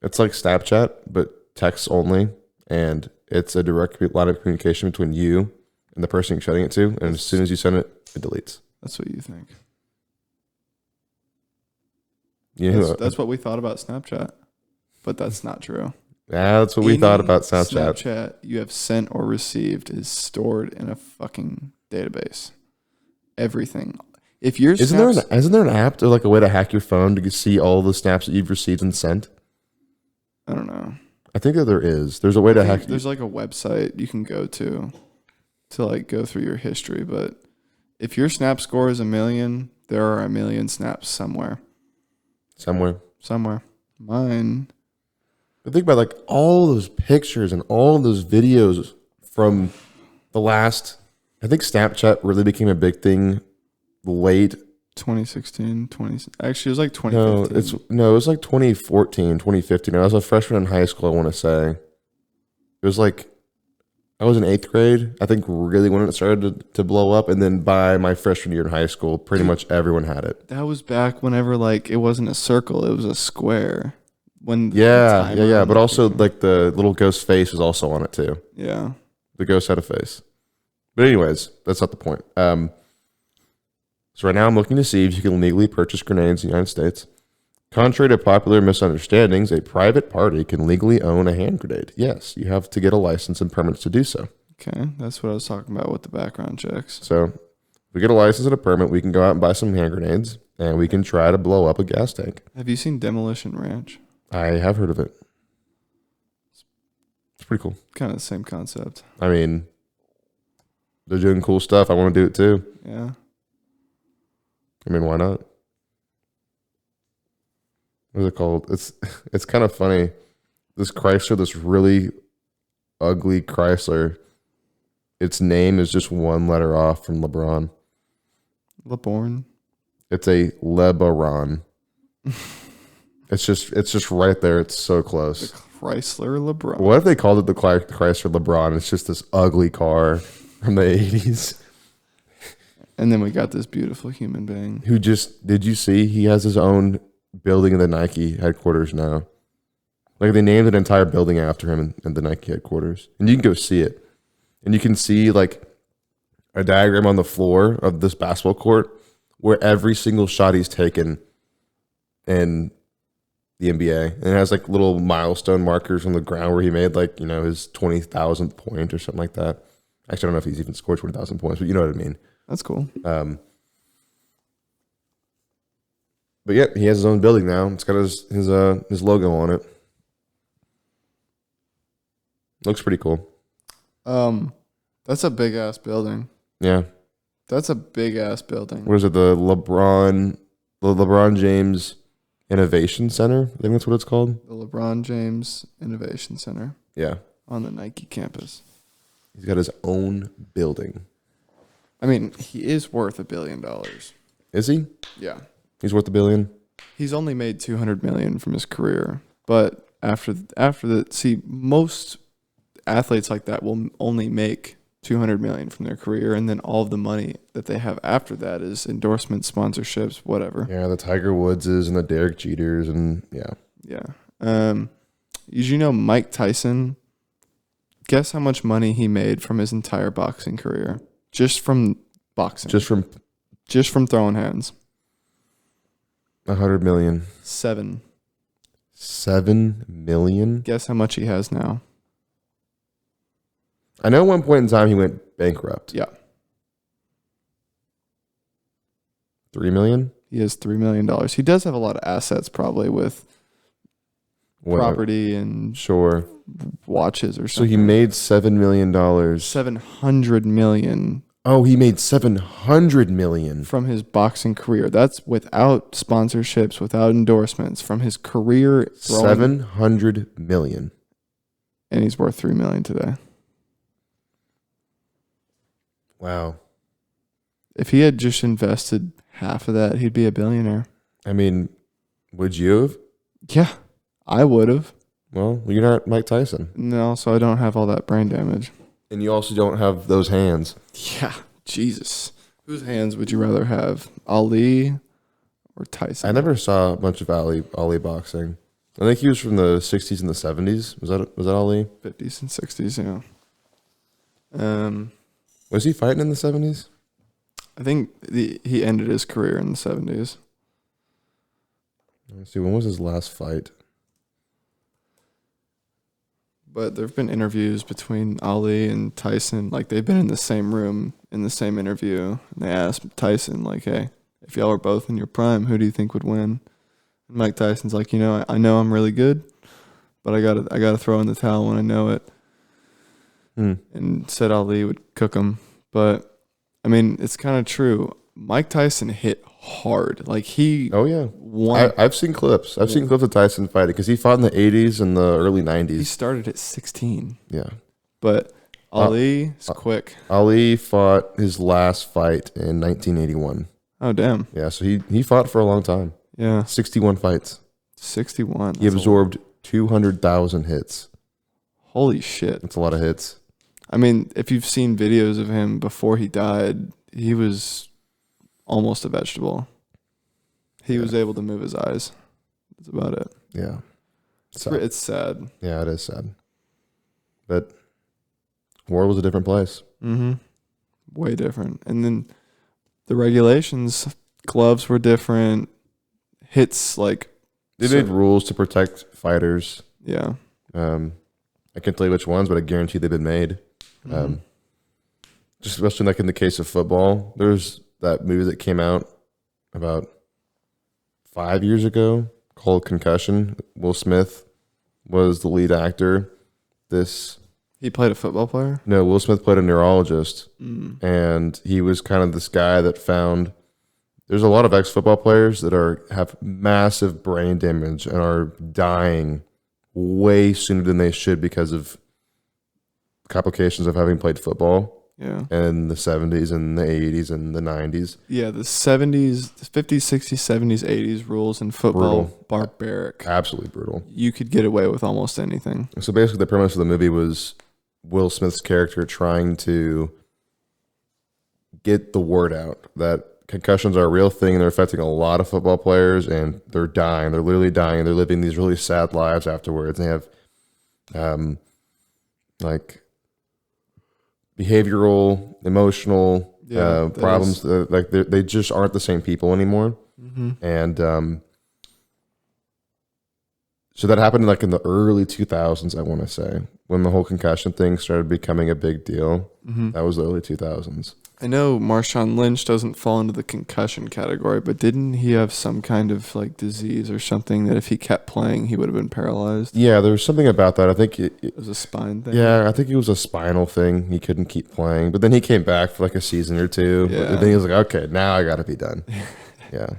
S1: It's like Snapchat, but text only. And it's a direct line of communication between you and the person you're shutting it to. And as soon as you send it, it deletes.
S2: That's what you think.
S1: That's
S2: what we thought about Snapchat, but that's not true.
S1: Yeah, that's what we thought about Snapchat.
S2: Snapchat you have sent or received is stored in a fucking database. Everything. If your
S1: isn't there an app or like a way to hack your phone to see all the snaps that you've received and sent?
S2: I don't know.
S1: I think that there is. There's a way to hack.
S2: There's like a website you can go to like go through your history, but if your snap score is 1 million, there are 1 million snaps somewhere. Somewhere. Mine.
S1: But think about like all those pictures and all those videos from the last. I think Snapchat really became a big thing late
S2: 2016, actually it was like 2015.
S1: It was like 2014, 2015. I was a freshman in high school, I want to say. It was like I was in 8th grade, I think, really when it started to blow up, and then by my freshman year in high school, pretty much everyone had it.
S2: That was back whenever like it wasn't a circle, it was a square.
S1: Yeah, but also like the little ghost face was also on it too.
S2: Yeah.
S1: The ghost had a face. But anyways, that's not the point. So right now I'm looking to see if you can legally purchase grenades in the United States. Contrary to popular misunderstandings, a private party can legally own a hand grenade. Yes, you have to get a license and permits to do so.
S2: Okay, that's what I was talking about with the background checks.
S1: So if we get a license and a permit, we can go out and buy some hand grenades, and we can try to blow up a gas tank.
S2: Have you seen Demolition Ranch?
S1: I have heard of it. It's pretty cool.
S2: Kind of the same concept.
S1: I mean, they're doing cool stuff. I want to do it too.
S2: Yeah.
S1: I mean, why not? What is it called? It's kind of funny. This Chrysler, this really ugly Chrysler, its name is just one letter off from LeBron.
S2: LeBron.
S1: It's a LeBaron. It's just right there. It's so close.
S2: The Chrysler LeBron.
S1: What if they called it the Chrysler LeBron? It's just this ugly car from the 80s.
S2: And then we got this beautiful human being.
S1: Who just, did you see? He has his own building in the Nike headquarters now. Like they named an entire building after him in the Nike headquarters. And you can go see it. And you can see like a diagram on the floor of this basketball court where every single shot he's taken in the NBA. And it has like little milestone markers on the ground where he made like, his 20,000th point or something like that. Actually, I don't know if he's even scored 20,000 points, but you know what I mean.
S2: That's cool.
S1: But yeah, he has his own building now. It's got his logo on it. Looks pretty cool.
S2: That's a big ass building.
S1: Yeah.
S2: That's a big ass building.
S1: What is it? The LeBron James Innovation Center? I think that's what it's called.
S2: The LeBron James Innovation Center.
S1: Yeah.
S2: On the Nike campus.
S1: He's got his own building.
S2: I mean, he is worth $1 billion.
S1: Is he?
S2: Yeah.
S1: He's worth $1 billion?
S2: He's only made $200 million from his career. But after most athletes like that will only make $200 million from their career, and then all of the money that they have after that is endorsements, sponsorships, whatever.
S1: Yeah, the Tiger Woodses and the Derek Jeters and yeah.
S2: Yeah. Did you know Mike Tyson Guess how much money he made from his entire boxing career, just from boxing,
S1: Just from
S2: just from throwing hands.
S1: 100 million.
S2: 7.
S1: 7 million?
S2: Guess how much he has now?
S1: I know at one point in time he went bankrupt.
S2: Yeah,
S1: 3 million?
S2: he has $3 million. He does have a lot of assets, probably with
S1: What-
S2: property and
S1: Sure.
S2: watches or
S1: So
S2: something.
S1: he made $7 million.
S2: $700 million
S1: Oh, he made 700 million.
S2: from his boxing career. That's without sponsorships, without endorsements, from his career. Throwing,
S1: 700 million.
S2: and he's worth $3 million today.
S1: Wow.
S2: If he had just invested half of that, he'd be a billionaire.
S1: I mean, would you have?
S2: Yeah, I would have.
S1: Well, you're not Mike Tyson.
S2: No, so I don't have all that brain damage.
S1: And you also don't have those hands.
S2: Yeah, Jesus. Whose hands would you rather have, Ali or Tyson?
S1: I never saw much of Ali boxing. I think he was from the 60s and the 70s. Was that Ali?
S2: 50s and 60s, yeah.
S1: Was he fighting in the 70s?
S2: I think he ended his career in the 70s.
S1: Let's see, when was his last fight?
S2: But there have been interviews between Ali and Tyson. Like, they've been in the same room in the same interview. And they asked Tyson, like, hey, if y'all were both in your prime, who do you think would win? And Mike Tyson's like, I know I'm really good, but I gotta throw in the towel when I know it. And said Ali would cook him. But, I mean, it's kind of true. Mike Tyson hit hard. Like, he
S1: Oh, yeah.
S2: won.
S1: I've seen clips. I've seen clips of Tyson fighting because he fought in the 80s and the early
S2: He
S1: 90s.
S2: started at 16.
S1: Yeah.
S2: But Ali is quick.
S1: Ali fought his last fight in 1981.
S2: Oh, damn.
S1: Yeah, so he fought for a long time.
S2: Yeah.
S1: 61 fights.
S2: 61.
S1: He absorbed 200,000 hits.
S2: Holy shit.
S1: That's a lot of hits.
S2: I mean, if you've seen videos of him before he died, he was almost a vegetable. He was able to move his eyes. That's about it.
S1: Yeah.
S2: It's sad.
S1: Yeah, it is sad. But the world was a different place.
S2: Mm-hmm. Way different. And then the regulations, gloves were different. Hits, like...
S1: They made rules to protect fighters.
S2: Yeah.
S1: I can't tell you which ones, but I guarantee they've been made. Just especially like in the case of football, there's that movie that came out about 5 years ago called Concussion. Will Smith was the lead actor.
S2: He played a football player?
S1: Will Smith played a neurologist, and he was kind of this guy that found there's a lot of ex-football players that have massive brain damage and are dying way sooner than they should because of complications of having played football.
S2: Yeah.
S1: In the 70s and the 80s and the 90s.
S2: Yeah, the 70s, the 50s, 60s, 70s, 80s rules in football,
S1: Brutal.
S2: barbaric.
S1: Absolutely brutal.
S2: You could get away with almost anything.
S1: So basically the premise of the movie was Will Smith's character trying to get the word out that concussions are a real thing and they're affecting a lot of football players and they're dying. They're literally dying. They're living these really sad lives afterwards. And they have like behavioral, emotional problems. Like they just aren't the same people anymore. And so that happened like in the early 2000s, I want to say, when the whole concussion thing started becoming a big deal. That was the early 2000s.
S2: I know Marshawn Lynch doesn't fall into the concussion category, but didn't he have some kind of like disease or something that if he kept playing, he would have been paralyzed?
S1: Yeah, there was something about that. I think
S2: It was a spine thing.
S1: yeah, I think it was a spinal thing. He couldn't keep playing, but then he came back for like a season or two.
S2: Yeah.
S1: But then he was like, okay, now I got to be done. Yeah.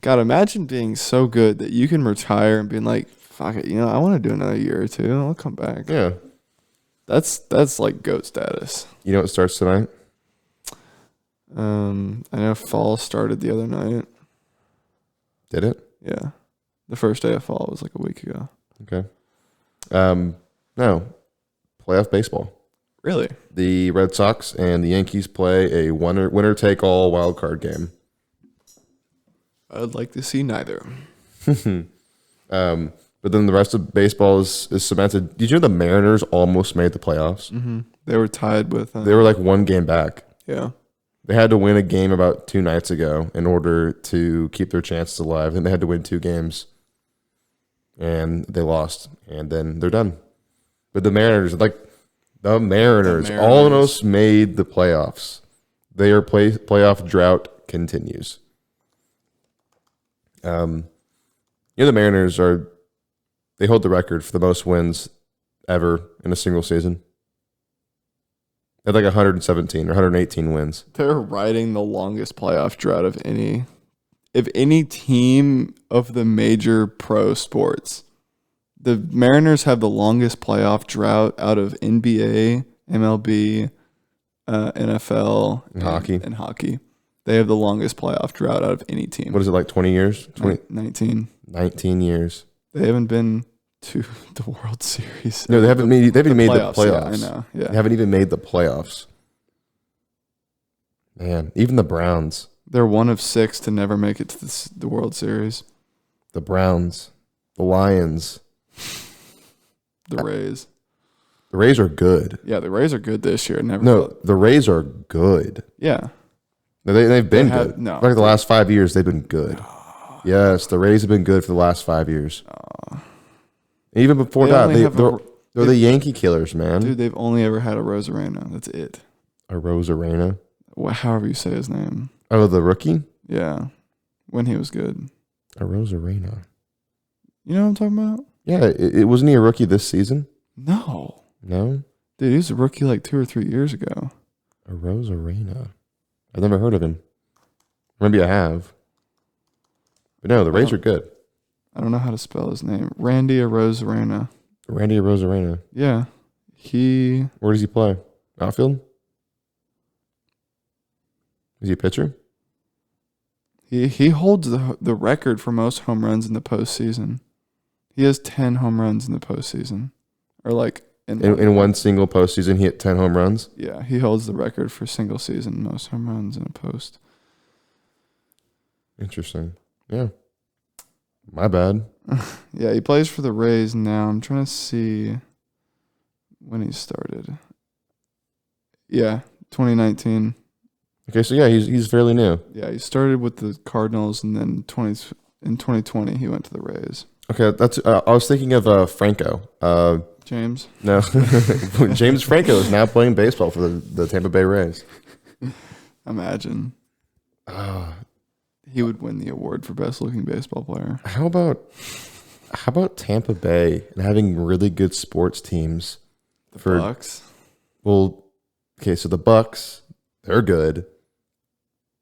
S2: God, imagine being so good that you can retire and being like, fuck it, I want to do another year or two. I'll come back.
S1: Yeah.
S2: That's like GOAT status.
S1: You know what starts tonight?
S2: I know fall started the other night.
S1: Did it?
S2: Yeah. The first day of fall was like a week ago.
S1: Okay. No. Playoff baseball.
S2: Really?
S1: The Red Sox and the Yankees play a winner take all wild card game.
S2: I would like to see neither.
S1: But then the rest of baseball is cemented. Did you know the Mariners almost made the playoffs?
S2: Mm-hmm. They were tied with.
S1: They were like one game back.
S2: Yeah.
S1: They had to win a game about 2 nights ago in order to keep their chances alive. Then they had to win 2 games, and they lost, and then they're done. But the Mariners almost made the playoffs. Their playoff drought continues. The Mariners they hold the record for the most wins ever in a single season. They had like 117 or 118 wins.
S2: They're riding the longest playoff drought of any team of the major pro sports. The Mariners have the longest playoff drought out of NBA, MLB, NFL, and hockey. They have the longest playoff drought out of any team.
S1: What is it, like 20 years?
S2: 19.
S1: 19 years.
S2: They haven't been to the World Series.
S1: No, they haven't made the playoffs.
S2: Yeah, I know. Yeah.
S1: They haven't even made the playoffs. Man, even the Browns.
S2: They're one of 6 to never make it to the World Series.
S1: The Browns. The Lions.
S2: The Rays.
S1: The Rays are good.
S2: Yeah, the Rays are good this year.
S1: The Rays are good.
S2: Yeah.
S1: They've been good.
S2: No.
S1: Like the last 5 years, they've been good. Yes, the Rays have been good for the last 5 years. Even before that, they're the Yankee killers, man.
S2: Dude, they've only ever had a Rosarena. That's it.
S1: A Rosarena?
S2: However you say his name.
S1: Oh, the rookie?
S2: Yeah. When he was good.
S1: A Rosarena.
S2: You know what I'm talking about?
S1: Yeah, it wasn't he a rookie this season?
S2: No.
S1: No?
S2: Dude, he was a rookie like 2 or 3 years ago.
S1: A Rosarena. I've never heard of him. Maybe I have. But no, the Rays are good.
S2: I don't know how to spell his name. Randy Arozarena.
S1: Randy Arozarena.
S2: Yeah.
S1: Where does he play? Outfield? Is he a pitcher?
S2: He holds the record for most home runs in the postseason. He has 10 home runs in the postseason. Or like
S1: in one single postseason, he hit 10 home runs?
S2: Yeah, he holds the record for single season most home runs in a post.
S1: Interesting. Yeah. My bad.
S2: Yeah, he plays for the Rays now. I'm trying to see when he started. Yeah, 2019.
S1: Okay, so yeah, he's fairly new.
S2: Yeah, he started with the Cardinals, and then in 2020 he went to the Rays.
S1: Okay, that's. I was thinking of Franco.
S2: James?
S1: No, James Franco is now playing baseball for the Tampa Bay Rays.
S2: Imagine. He would win the award for best looking baseball player.
S1: How about Tampa Bay and having really good sports teams?
S2: The Bucks.
S1: Well, okay, so the Bucks, they're good.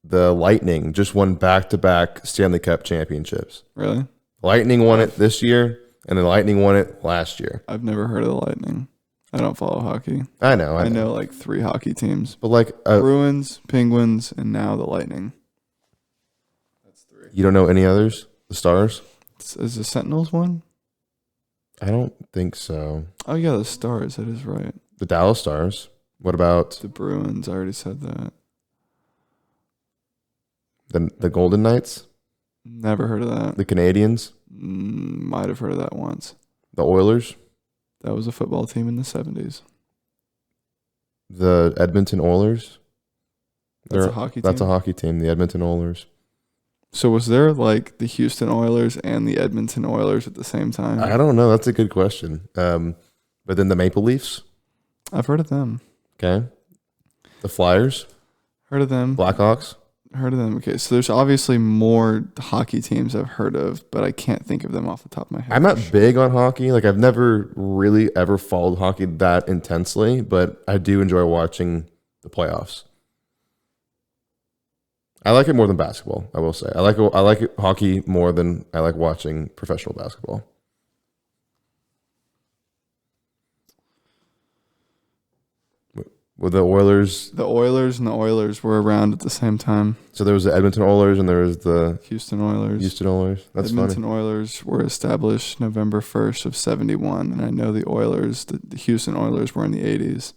S1: The Lightning just won back-to-back Stanley Cup championships.
S2: Really?
S1: Lightning won it this year, and the Lightning won it last year.
S2: I've never heard of the Lightning. I don't follow hockey.
S1: I know.
S2: I know like 3 hockey teams.
S1: But like
S2: Bruins, Penguins, and now the Lightning. That's 3.
S1: You don't know any others? The Stars?
S2: Is the Sentinels one?
S1: I don't think so.
S2: Oh yeah, the Stars. That is right.
S1: The Dallas Stars. What about
S2: the Bruins? I already said that.
S1: The Golden Knights?
S2: Never heard of that.
S1: The Canadians?
S2: Might have heard of that once.
S1: The Oilers?
S2: That was a football team in the 70s.
S1: The Edmonton Oilers?
S2: That's a hockey team?
S1: That's a hockey team, the Edmonton Oilers.
S2: So was there like the Houston Oilers and the Edmonton Oilers at the same time?
S1: I don't know. That's a good question. But then the Maple Leafs?
S2: I've heard of them.
S1: Okay. The Flyers?
S2: Heard of them.
S1: Blackhawks?
S2: Heard of them. Okay, so there's obviously more hockey teams I've heard of, but I can't think of them off the top of my head.
S1: I'm not big on hockey. Like I've never really ever followed hockey that intensely, but I do enjoy watching the playoffs. I like it more than basketball, I will say. I like hockey more than I like watching professional basketball. With the Oilers.
S2: The Oilers and the Oilers were around at the same time.
S1: So there was the Edmonton Oilers and there was the
S2: Houston Oilers.
S1: That's
S2: Edmonton
S1: funny.
S2: Oilers were established November 1st of 71, and I know the Oilers, the Houston Oilers were in the 80s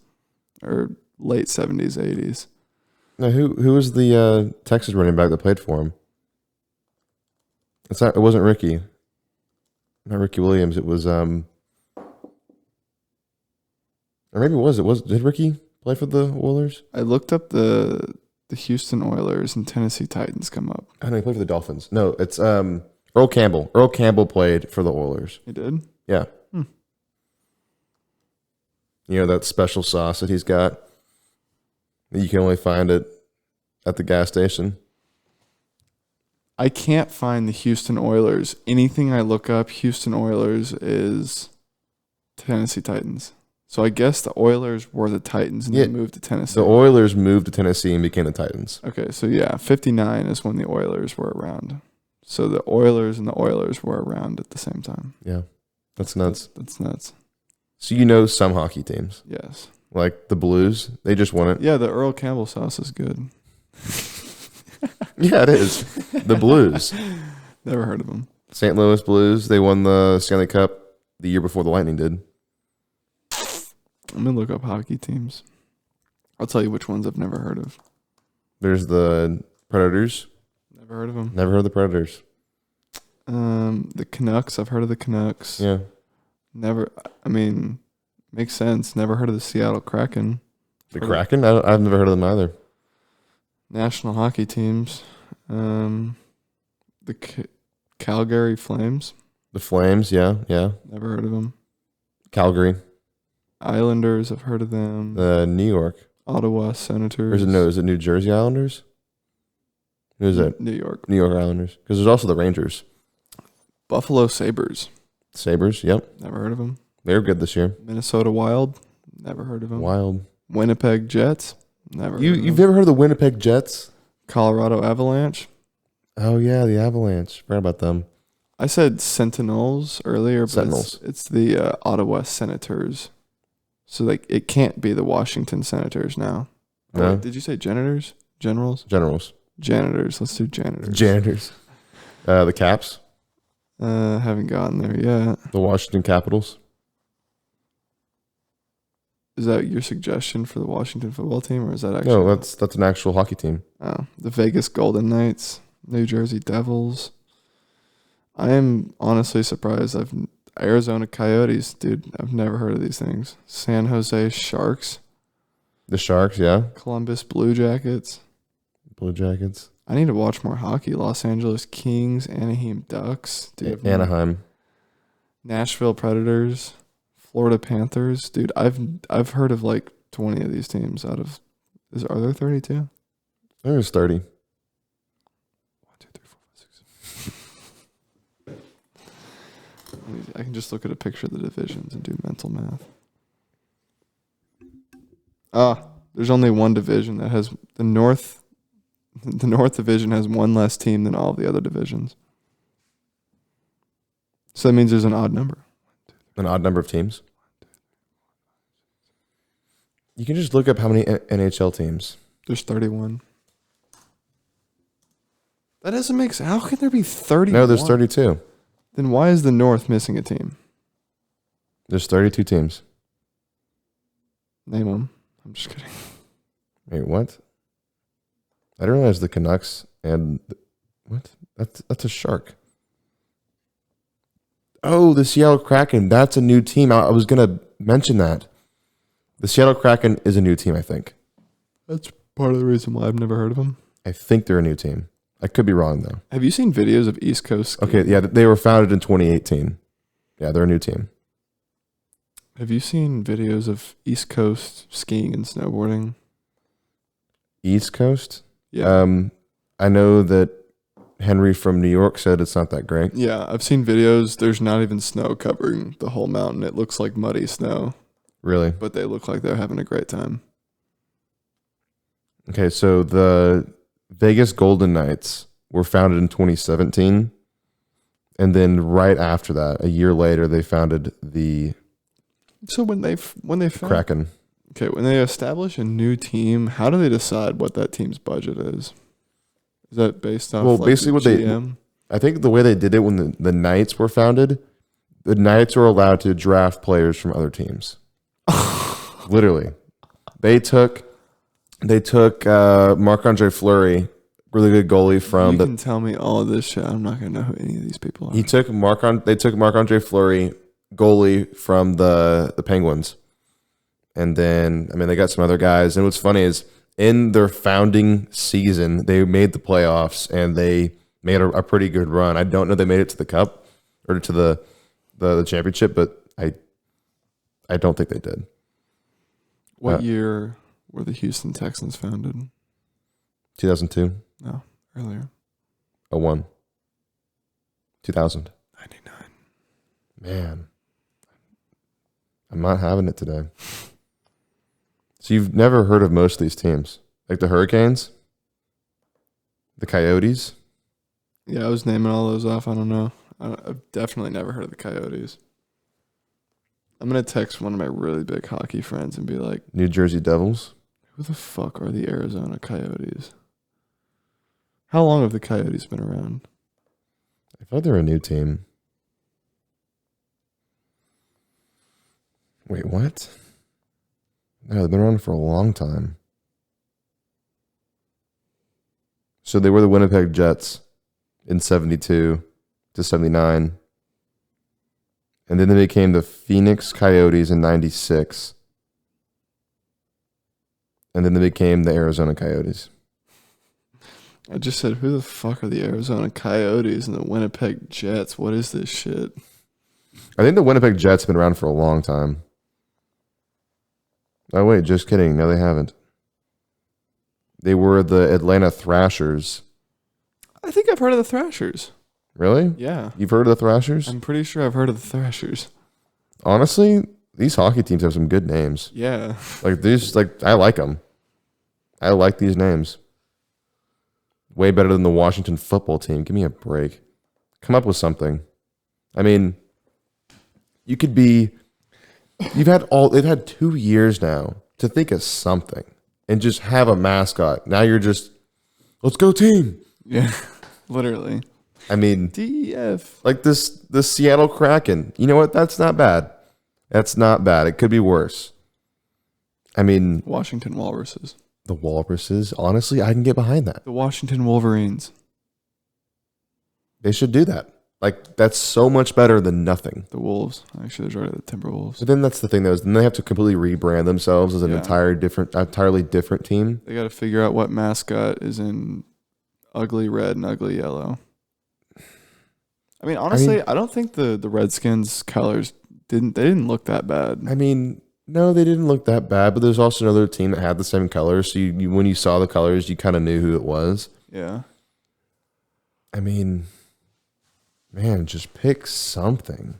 S2: or late 70s, 80s.
S1: Now, who was the Texas running back that played for him? It wasn't Ricky. not Ricky Williams. It was or maybe it was. Did Ricky play for the Oilers?
S2: I looked up the Houston Oilers and Tennessee Titans come up.
S1: I know he played for the Dolphins. No, it's Earl Campbell. Earl Campbell played for the Oilers.
S2: He did?
S1: Yeah. You know that special sauce that he's got? You can only find it at the gas station.
S2: I can't find the Houston Oilers. Anything I look up, Houston Oilers is Tennessee Titans. So I guess the Oilers were the Titans and
S1: Yeah,
S2: they moved to Tennessee.
S1: The Oilers moved to Tennessee and became the Titans.
S2: Okay, so yeah, 59 is when the Oilers were around. So the Oilers and the Oilers were around at the same time.
S1: Yeah. That's nuts.
S2: That's nuts.
S1: So you know some hockey teams.
S2: Yes.
S1: Like the Blues. They just won it.
S2: Yeah, the Earl Campbell sauce is good.
S1: Yeah, it is. The Blues.
S2: Never heard of them.
S1: St. Louis Blues. They won the Stanley Cup the year before the Lightning did.
S2: I'm going to look up hockey teams. I'll tell you which ones I've never heard of.
S1: There's the Predators.
S2: Never heard of them.
S1: Never heard of the Predators.
S2: The Canucks. I've heard of the Canucks.
S1: Yeah.
S2: Never. I mean, makes sense. Never heard of the Seattle Kraken.
S1: The Kraken? I've never heard of them either.
S2: National hockey teams. The Calgary Flames.
S1: The Flames, yeah.
S2: Never heard of them.
S1: Calgary.
S2: Islanders. I've heard of them.
S1: New York.
S2: Ottawa Senators.
S1: Or is it New Jersey Islanders? Who is it?
S2: New York.
S1: New York Islanders. Because there's also the Rangers.
S2: Buffalo Sabres.
S1: Sabres, yep.
S2: Never heard of them.
S1: They were good this year.
S2: Minnesota Wild. Never heard of them.
S1: Wild.
S2: Winnipeg Jets. Never heard of them.
S1: You've ever heard of the Winnipeg Jets?
S2: Colorado Avalanche.
S1: Oh, yeah, the Avalanche. Forgot about them.
S2: I said Sentinels earlier, but
S1: Sentinels.
S2: it's the Ottawa Senators. So like it can't be the Washington Senators now.
S1: No?
S2: Wait, did you say janitors? Generals?
S1: Generals.
S2: Janitors. Let's do janitors.
S1: Janitors. The Caps.
S2: Haven't gotten there yet.
S1: The Washington Capitals.
S2: Is that your suggestion for the Washington football team, or is that actually?
S1: No, that's an actual hockey team.
S2: Oh, the Vegas Golden Knights, New Jersey Devils. I am honestly surprised. Arizona Coyotes, dude. I've never heard of these things. San Jose Sharks,
S1: The Sharks, yeah.
S2: Columbus Blue Jackets.
S1: Blue Jackets.
S2: I need to watch more hockey. Los Angeles Kings, Anaheim Ducks, dude.
S1: Anaheim.
S2: Nashville Predators, Florida Panthers, dude. I've heard of like 20 of these teams out of. Are there 32?
S1: I think it was 30.
S2: 1, 2, 3, 4, 5, 6. I can just look at a picture of the divisions and do mental math. There's only one division that has the North. The North Division has one less team than all of the other divisions. So that means there's an odd number.
S1: An odd number of teams. You can just look up how many NHL teams.
S2: There's 31. That doesn't make sense. How can there be 30?
S1: No, there's 32.
S2: Then why is the North missing a team?
S1: There's 32 teams.
S2: Name them. I'm just kidding.
S1: Wait, what? I didn't realize the Canucks and what? That's a Shark. Oh, the Seattle Kraken. That's a new team. I was gonna mention that. The Seattle Kraken is a new team, I think.
S2: That's part of the reason why I've never heard of them.
S1: I think they're a new team. I could be wrong though.
S2: Have you seen videos of East Coast skiing?
S1: Okay, yeah, they were founded in 2018. Yeah, they're a new team.
S2: Have you seen videos of East Coast skiing and snowboarding?
S1: East Coast?
S2: Yeah.
S1: I know that Henry from New York said it's not that great.
S2: Yeah, I've seen videos. There's not even snow covering the whole mountain. It looks like muddy snow,
S1: Really?
S2: but they look like they're having a great time.
S1: Okay, so the Vegas Golden Knights were founded in 2017. And then right after that, a year later, they founded the
S2: So when they found,
S1: Kraken.
S2: okay, when they establish a new team, how do they decide what that team's budget is? Is that based off?
S1: Well,
S2: like
S1: basically
S2: the
S1: what they-
S2: GM?
S1: I think the way they did it when the Knights were founded, the Knights were allowed to draft players from other teams. Literally. They took Marc-Andre Fleury really good goalie from
S2: You
S1: the.
S2: can tell me all of this shit. I'm not gonna know who any of these people are.
S1: They took Marc-Andre Fleury, goalie from the Penguins, and then they got some other guys. And what's funny is in their founding season, they made the playoffs and they made a pretty good run. I don't know if they made it to the Cup or to the championship, but I don't think they did.
S2: What year were the Houston Texans founded?
S1: 2002,
S2: No, earlier.
S1: 01, 2000.
S2: 99.
S1: Man, I'm not having it today. So you've never heard of most of these teams, like the Hurricanes, the Coyotes.
S2: Yeah, I was naming all those off. I don't know. I've definitely never heard of the Coyotes. I'm gonna text one of my really big hockey friends and be like,
S1: New Jersey Devils.
S2: "Who the fuck are the Arizona Coyotes? How long have the Coyotes been around?"
S1: I thought they were a new team. Wait, what? No, they've been around for a long time. So they were the Winnipeg Jets in 72 to 79. And then they became the Phoenix Coyotes in 96. And then they became the Arizona Coyotes.
S2: I just said, "Who the fuck are the Arizona Coyotes and the Winnipeg Jets? What is this shit?"
S1: I think the Winnipeg Jets have been around for a long time. Oh, wait, just kidding. No, they haven't. They were the Atlanta Thrashers.
S2: I think I've heard of the Thrashers.
S1: Really?
S2: Yeah.
S1: You've heard of the Thrashers?
S2: I'm pretty sure I've heard of the Thrashers.
S1: Honestly, these hockey teams have some good names.
S2: Yeah.
S1: I like them. I like these names. Way better than the Washington football team. Give me a break. Come up with something. I mean, they've had 2 years now to think of something and just have a mascot. Now you're just, let's go team.
S2: Yeah. Literally.
S1: I mean,
S2: DEF.
S1: like the Seattle Kraken. You know what? That's not bad. That's not bad. It could be worse. I mean,
S2: Washington Walruses.
S1: the Walruses. Honestly, I can get behind that.
S2: The Washington Wolverines.
S1: They should do that. Like, that's so much better than nothing.
S2: The Wolves. Actually, there's already the Timberwolves.
S1: But then that's the thing, though, is then they have to completely rebrand themselves as an
S2: Yeah.
S1: entirely different team.
S2: They got to figure out what mascot is in ugly red and ugly yellow. I mean, honestly, I don't think the Redskins colors didn't look that bad.
S1: I mean, no, they didn't look that bad, but there's also another team that had the same colors. So you when you saw the colors, you kind of knew who it was.
S2: Yeah.
S1: I mean, man, just pick something.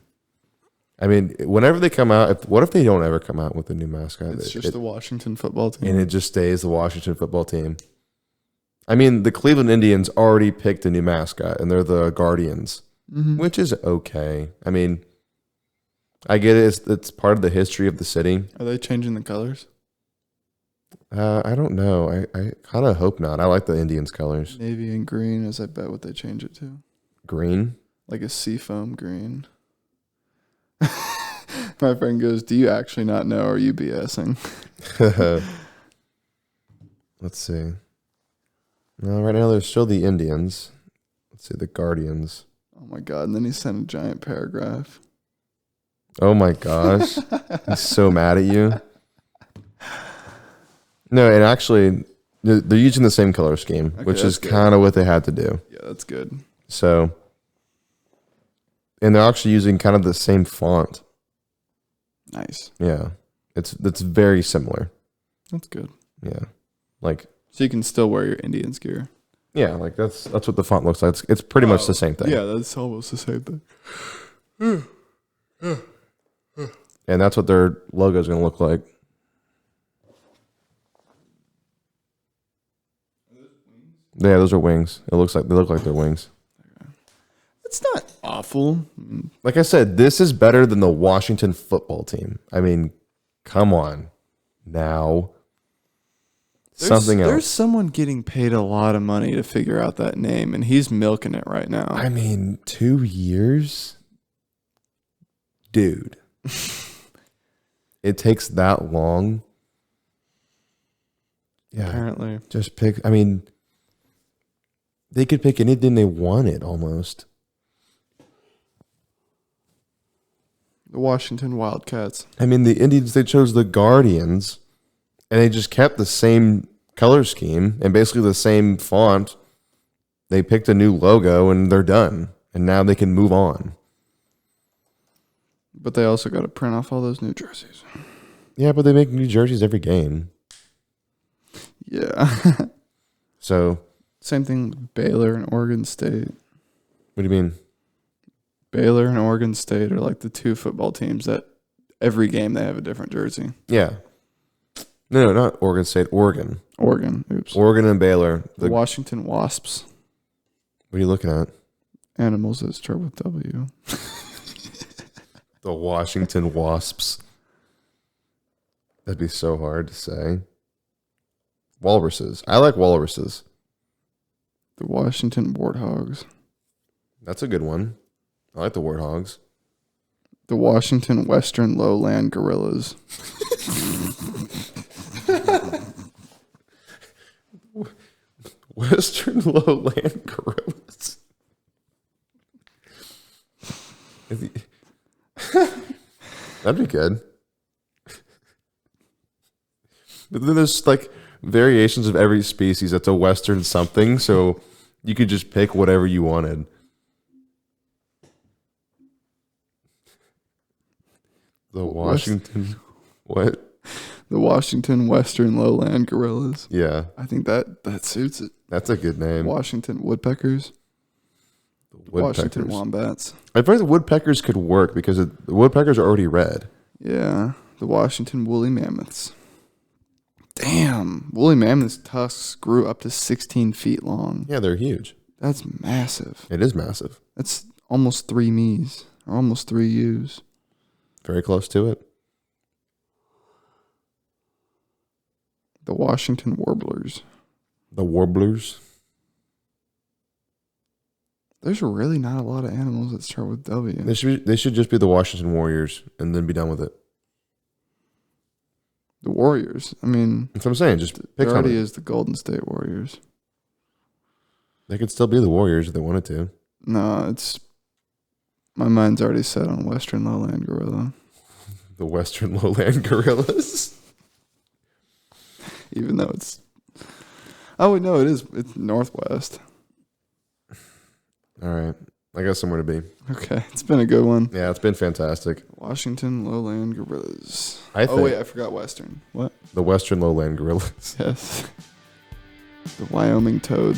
S1: I mean, whenever they come out, what if they don't ever come out with a new mascot?
S2: It's just the Washington football team.
S1: And it just stays the Washington football team. I mean, the Cleveland Indians already picked a new mascot, and they're the Guardians, which is okay. I mean, I get it. It's part of the history of the city.
S2: Are they changing the colors?
S1: I don't know. I kind of hope not. I like the Indians' colors.
S2: Navy and green, as I bet what they change it to.
S1: Green.
S2: Like a seafoam green. My friend goes, "Do you actually not know, or are you BSing?"
S1: Let's see. No, right now there's still the Indians. Let's see, the Guardians.
S2: Oh my god! And then he sent a giant paragraph.
S1: Oh my gosh. He's so mad at you. No, and actually, they're using the same color scheme,
S2: Okay,
S1: which is
S2: that's good.
S1: kind of what they had to do.
S2: Yeah, that's good.
S1: So, and they're actually using kind of the same font.
S2: Nice.
S1: Yeah, it's very similar.
S2: That's good.
S1: Yeah, like
S2: So you can still wear your Indians gear.
S1: yeah, like that's what the font looks like. It's pretty much the same thing.
S2: Yeah, that's almost the same thing.
S1: And that's what their logo is going to look like. Yeah, those are wings. They look like they're wings.
S2: It's not awful.
S1: Like I said, this is better than the Washington football team. I mean, come on. Now. Something else.
S2: There's someone getting paid a lot of money to figure out that name, and he's milking it right now.
S1: I mean, 2 years? Dude. It takes that long. Yeah.
S2: Apparently.
S1: Just pick. I mean, They could pick anything they wanted almost.
S2: The Washington Wildcats.
S1: I mean, the Indians, they chose the Guardians, and they just kept the same color scheme and basically the same font. They picked a new logo, and they're done. And now they can move on.
S2: But they also got to print off all those new jerseys.
S1: Yeah, but they make new jerseys every game.
S2: Yeah.
S1: So,
S2: Same thing with Baylor and Oregon State.
S1: what do you mean?
S2: Baylor and Oregon State are like the two football teams that every game they have a different jersey.
S1: Yeah. No, not Oregon State. Oregon.
S2: Oregon. Oops.
S1: Oregon and Baylor.
S2: The Washington Wasps.
S1: What are you looking at?
S2: Animals that start with W.
S1: The Washington Wasps. That'd be so hard to say. Walruses. I like walruses.
S2: The Washington Warthogs.
S1: That's a good one. I like the Warthogs.
S2: The Washington Western Lowland Gorillas.
S1: Western Lowland Gorillas. That'd be good. But then there's like variations of every species that's a Western something, so you could just pick whatever you wanted. The Washington, what?
S2: The Washington Western Lowland Gorillas.
S1: Yeah,
S2: I think that suits it.
S1: that's a good name.
S2: Washington Woodpeckers. Washington Wombats.
S1: I feel like the woodpeckers could work because the woodpeckers are already red.
S2: Yeah. The Washington Woolly Mammoths. Damn. Woolly Mammoths' tusks grew up to 16 feet long.
S1: Yeah, they're huge.
S2: That's massive.
S1: It is massive.
S2: That's almost 3 me's or almost 3 U's.
S1: Very close to it.
S2: The Washington Warblers.
S1: The warblers.
S2: There's really not a lot of animals that start with W.
S1: They should just be the Washington Warriors and then be done with it.
S2: The Warriors. I mean,
S1: That's what I'm saying. Just pick
S2: there already
S1: something.
S2: is the Golden State Warriors.
S1: They could still be the Warriors if they wanted to.
S2: No, it's my mind's already set on Western Lowland Gorilla.
S1: The Western Lowland Gorillas.
S2: Even though it's wait, no, it's Northwest.
S1: All right. I got somewhere to be.
S2: Okay, it's been a good one.
S1: Yeah, it's been fantastic.
S2: Washington Lowland Gorillas.
S1: I think
S2: Oh wait, I forgot Western. What?
S1: the Western Lowland Gorillas.
S2: Yes. The Wyoming Toad.